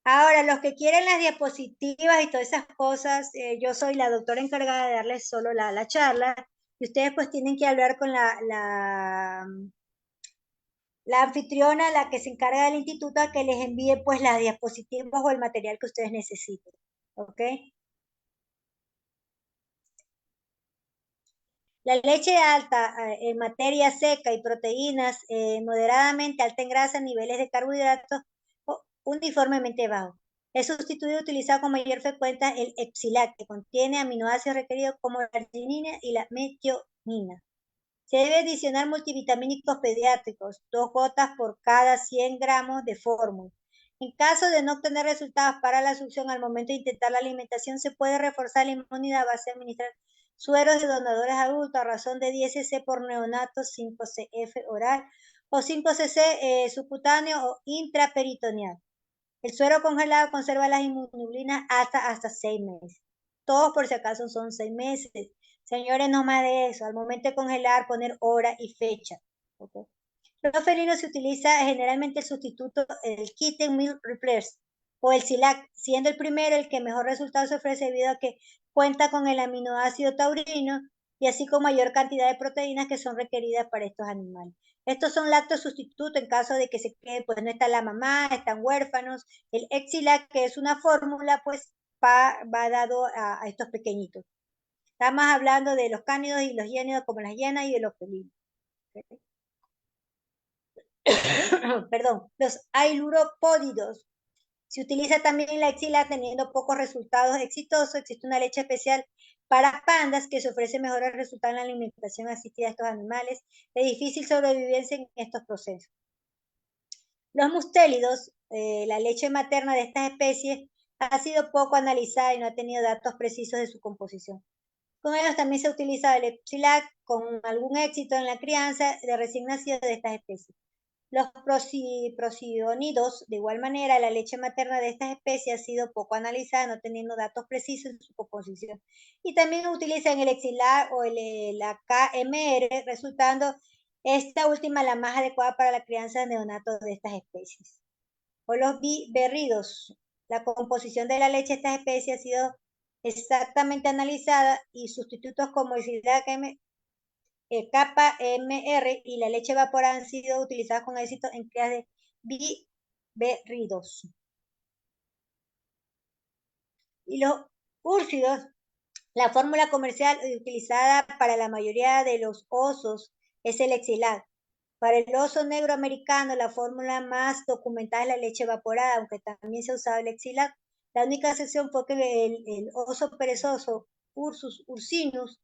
Ahora, los que quieren las diapositivas y todas esas cosas, yo soy la doctora encargada de darles solo la charla, y ustedes pues tienen que hablar con la anfitriona, la que se encarga del instituto, a que les envíe pues las diapositivas o el material que ustedes necesiten. ¿Ok? La leche alta en materia seca y proteínas, moderadamente alta en grasa, niveles de carbohidratos uniformemente bajos. Es sustituido utilizado con mayor frecuencia el Epsilac, que contiene aminoácidos requeridos como la arginina y la metionina. Se debe adicionar multivitamínicos pediátricos, 2 gotas por cada 100 gramos de fórmula. En caso de no obtener resultados para la succión al momento de intentar la alimentación, se puede reforzar la inmunidad a base de administrar sueros de donadores adultos a razón de 10 cc por neonato, 5 cf oral o 5 cc subcutáneo o intraperitoneal. El suero congelado conserva las inmunoglobulinas hasta 6 meses. Todos por si acaso son 6 meses. Señores, no más de eso. Al momento de congelar, poner hora y fecha. ¿Okay? Los felinos se utiliza generalmente el sustituto, el Kitten Meal Replace o el SILAC, siendo el primero el que mejor resultado se ofrece debido a que cuenta con el aminoácido taurino y así con mayor cantidad de proteínas que son requeridas para estos animales. Estos son lácteos sustitutos en caso de que se quede, pues no está la mamá, están huérfanos. El Exilac, que es una fórmula, pues va dado a estos pequeñitos. Estamos hablando de los cánidos y los hiénidos como las hienas y de los felinos. ¿Okay? Perdón, los ailuropódidos. Se utiliza también la axila teniendo pocos resultados exitosos. Existe una leche especial para pandas que se ofrece mejores resultados en la alimentación asistida a estos animales de difícil sobrevivencia en estos procesos. Los mustélidos, la leche materna de estas especies, ha sido poco analizada y no ha tenido datos precisos de su composición. Con ellos también se utiliza el Epsilac con algún éxito en la crianza de recién nacidos de estas especies. Los prosidonidos, de igual manera, la leche materna de estas especies ha sido poco analizada, no teniendo datos precisos en su composición. Y también utilizan el Exilac o la KMR, resultando esta última la más adecuada para la crianza de neonatos de estas especies. o los berridos. La composición de la leche de estas especies ha sido exactamente analizada y sustitutos como el kappa MR y la leche evaporada han sido utilizados con éxito en crías de berridos. Y los úrsidos, la fórmula comercial utilizada para la mayoría de los osos es el Exilat. Para el oso negro americano, la fórmula más documentada es la leche evaporada, aunque también se ha usado el Exilat. La única excepción fue que el oso perezoso, Ursus ursinus,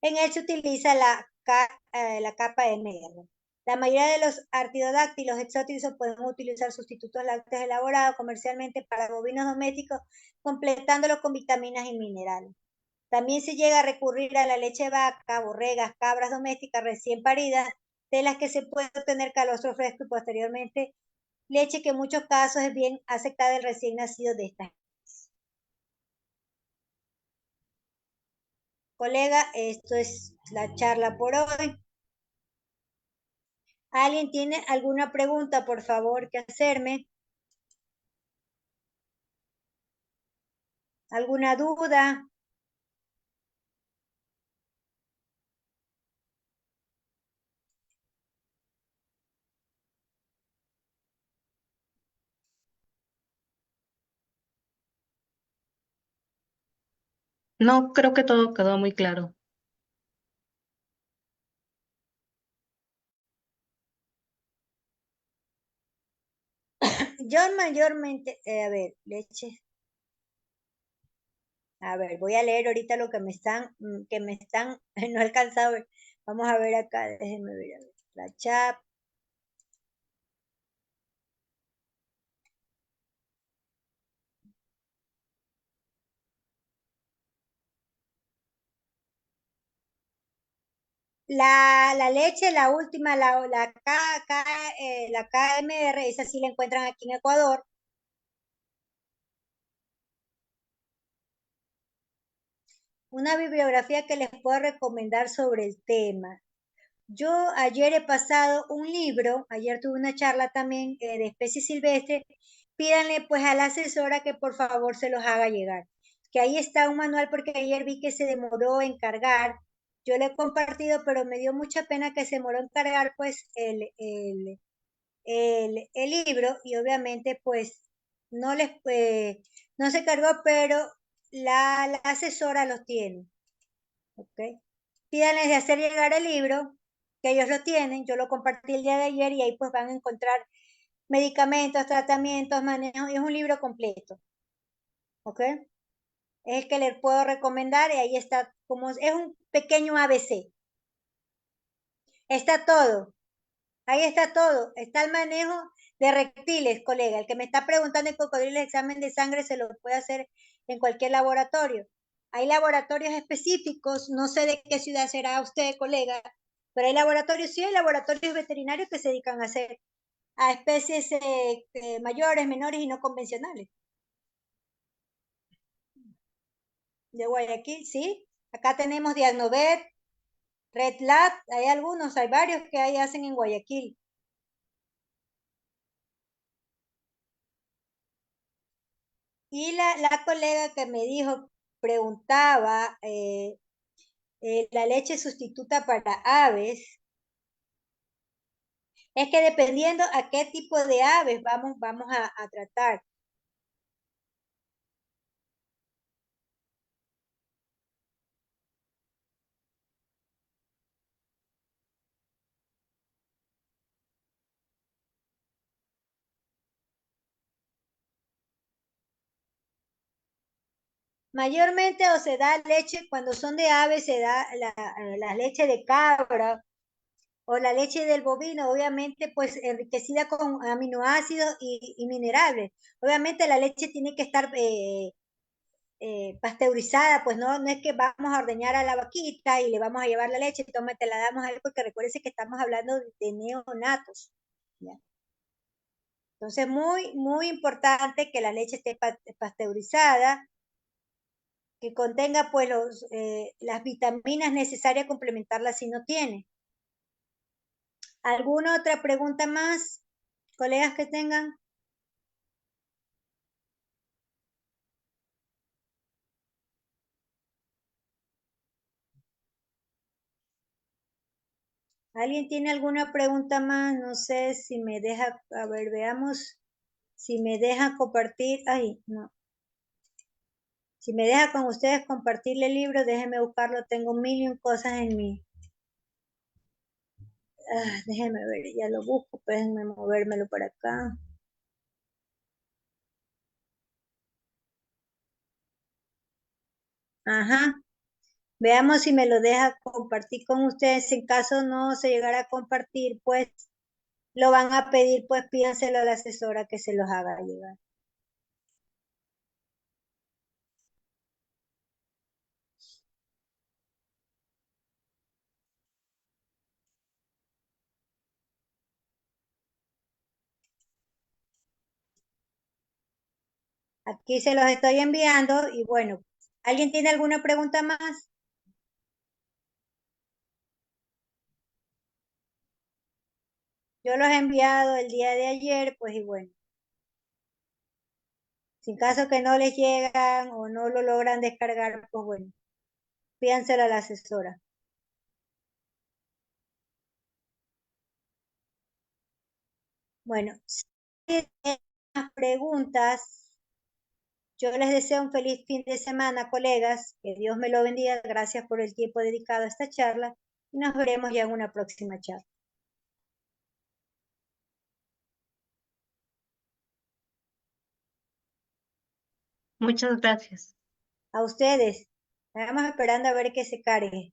en él se utiliza la kappa MR. La mayoría de los artiodáctilos exóticos pueden utilizar sustitutos lácteos elaborados comercialmente para bovinos domésticos, completándolos con vitaminas y minerales. También se llega a recurrir a la leche de vaca, borregas, cabras domésticas recién paridas, de las que se puede obtener calostro fresco y posteriormente leche que en muchos casos es bien aceptada del recién nacido de estas. Colega, esto es la charla por hoy. ¿Alguien tiene alguna pregunta, por favor, que hacerme? ¿Alguna duda? No, creo que todo quedó muy claro. Yo mayormente, a ver, leche. A ver, voy a leer ahorita lo que me están, no he alcanzado a ver. Vamos a ver acá, déjenme ver, a ver. La chat. La leche, la última, la KMR, esa sí la encuentran aquí en Ecuador. Una bibliografía que les puedo recomendar sobre el tema. Yo ayer he pasado un libro, ayer tuve una charla también de especies silvestres. Pídanle pues a la asesora que por favor se los haga llegar. Que ahí está un manual porque ayer vi que se demoró en cargar. Yo le he compartido, pero me dio mucha pena que se demoró en cargar pues el libro y obviamente pues no no se cargó, pero la asesora los tiene. ¿Ok? Pídanles de hacer llegar el libro, que ellos lo tienen, yo lo compartí el día de ayer y ahí pues van a encontrar medicamentos, tratamientos, manejos, y es un libro completo. ¿Ok? Es el que les puedo recomendar y ahí está, como es un pequeño ABC. Está todo. Ahí está todo. Está el manejo de reptiles, colega. El que me está preguntando en cocodrilo, el examen de sangre se lo puede hacer en cualquier laboratorio. Hay laboratorios específicos, no sé de qué ciudad será usted, colega, pero hay laboratorios, sí hay laboratorios veterinarios que se dedican a hacer a especies mayores, menores y no convencionales. De Guayaquil, sí. Acá tenemos Diagnovet, Red Lab, hay algunos, hay varios que ahí hacen en Guayaquil. Y la colega que me dijo, preguntaba, la leche sustituta para aves, es que dependiendo a qué tipo de aves vamos a tratar. Mayormente o se da leche, cuando son de aves se da la leche de cabra o la leche del bovino, obviamente pues enriquecida con aminoácidos y minerales. Obviamente la leche tiene que estar pasteurizada, pues no es que vamos a ordeñar a la vaquita y le vamos a llevar la leche, toma, te la damos a él, porque recuérdese que estamos hablando de neonatos. ¿Ya? Entonces, muy importante que la leche esté pasteurizada, que contenga pues las vitaminas necesarias a complementarla si no tiene. ¿Alguna otra pregunta más, colegas que tengan? ¿Alguien tiene alguna pregunta más? No sé si me deja, a ver, veamos si me deja compartir. Ay, no. Si me deja con ustedes compartirle el libro, déjenme buscarlo. Tengo mil y un cosas en mí. Déjenme ver, ya lo busco, pues déjenme movérmelo para acá. Ajá. Veamos si me lo deja compartir con ustedes. En caso no se llegara a compartir, pues lo van a pedir, pues pídanselo a la asesora que se los haga llegar. Aquí se los estoy enviando y bueno, ¿alguien tiene alguna pregunta más? Yo los he enviado el día de ayer, pues y bueno, si en caso que no les llegan o no lo logran descargar, pues bueno, pídanselo a la asesora. Bueno, si tienen más preguntas, yo les deseo un feliz fin de semana, colegas. Que Dios me lo bendiga. Gracias por el tiempo dedicado a esta charla y nos veremos ya en una próxima charla. Muchas gracias. A ustedes, estamos esperando a ver que se cargue.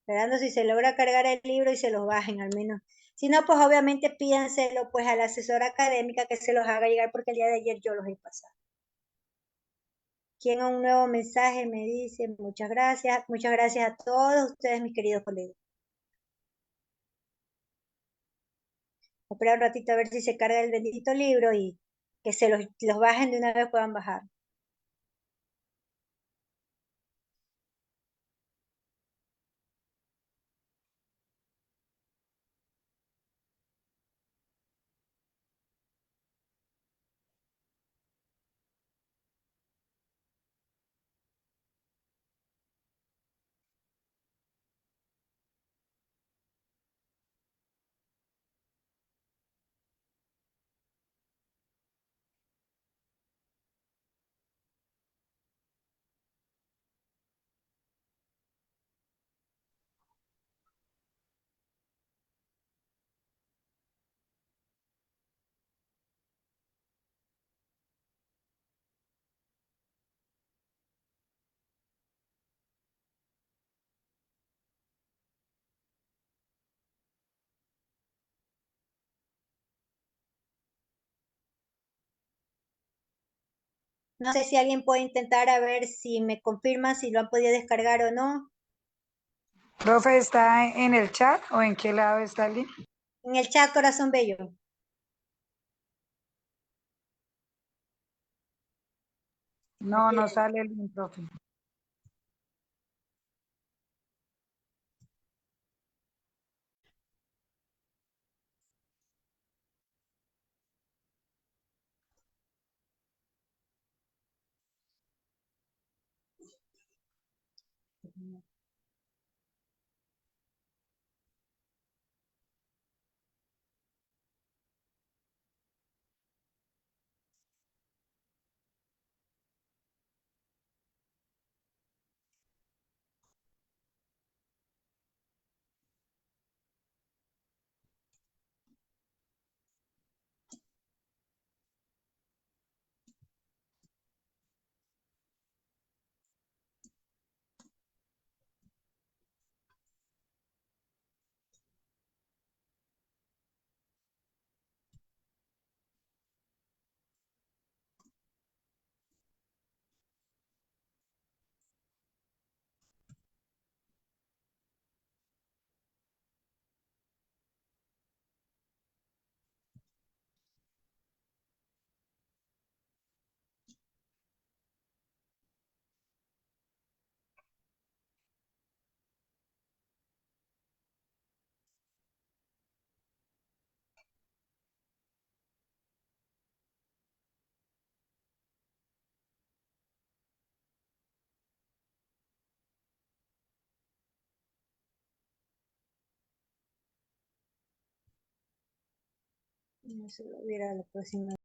Esperando si se logra cargar el libro y se los bajen al menos. Si no, pues obviamente pídanselo pues a la asesora académica que se los haga llegar porque el día de ayer yo los he pasado. ¿Quién a un nuevo mensaje me dice? Muchas gracias a todos ustedes, mis queridos colegas. Voy a esperar un ratito a ver si se carga el bendito libro y que se los bajen de una vez puedan bajar. No sé si alguien puede intentar a ver si me confirma si lo han podido descargar o no. Profe, ¿está en el chat o en qué lado está el link? En el chat, corazón bello. No, no sale el link, profe. No se lo hubiera la próxima.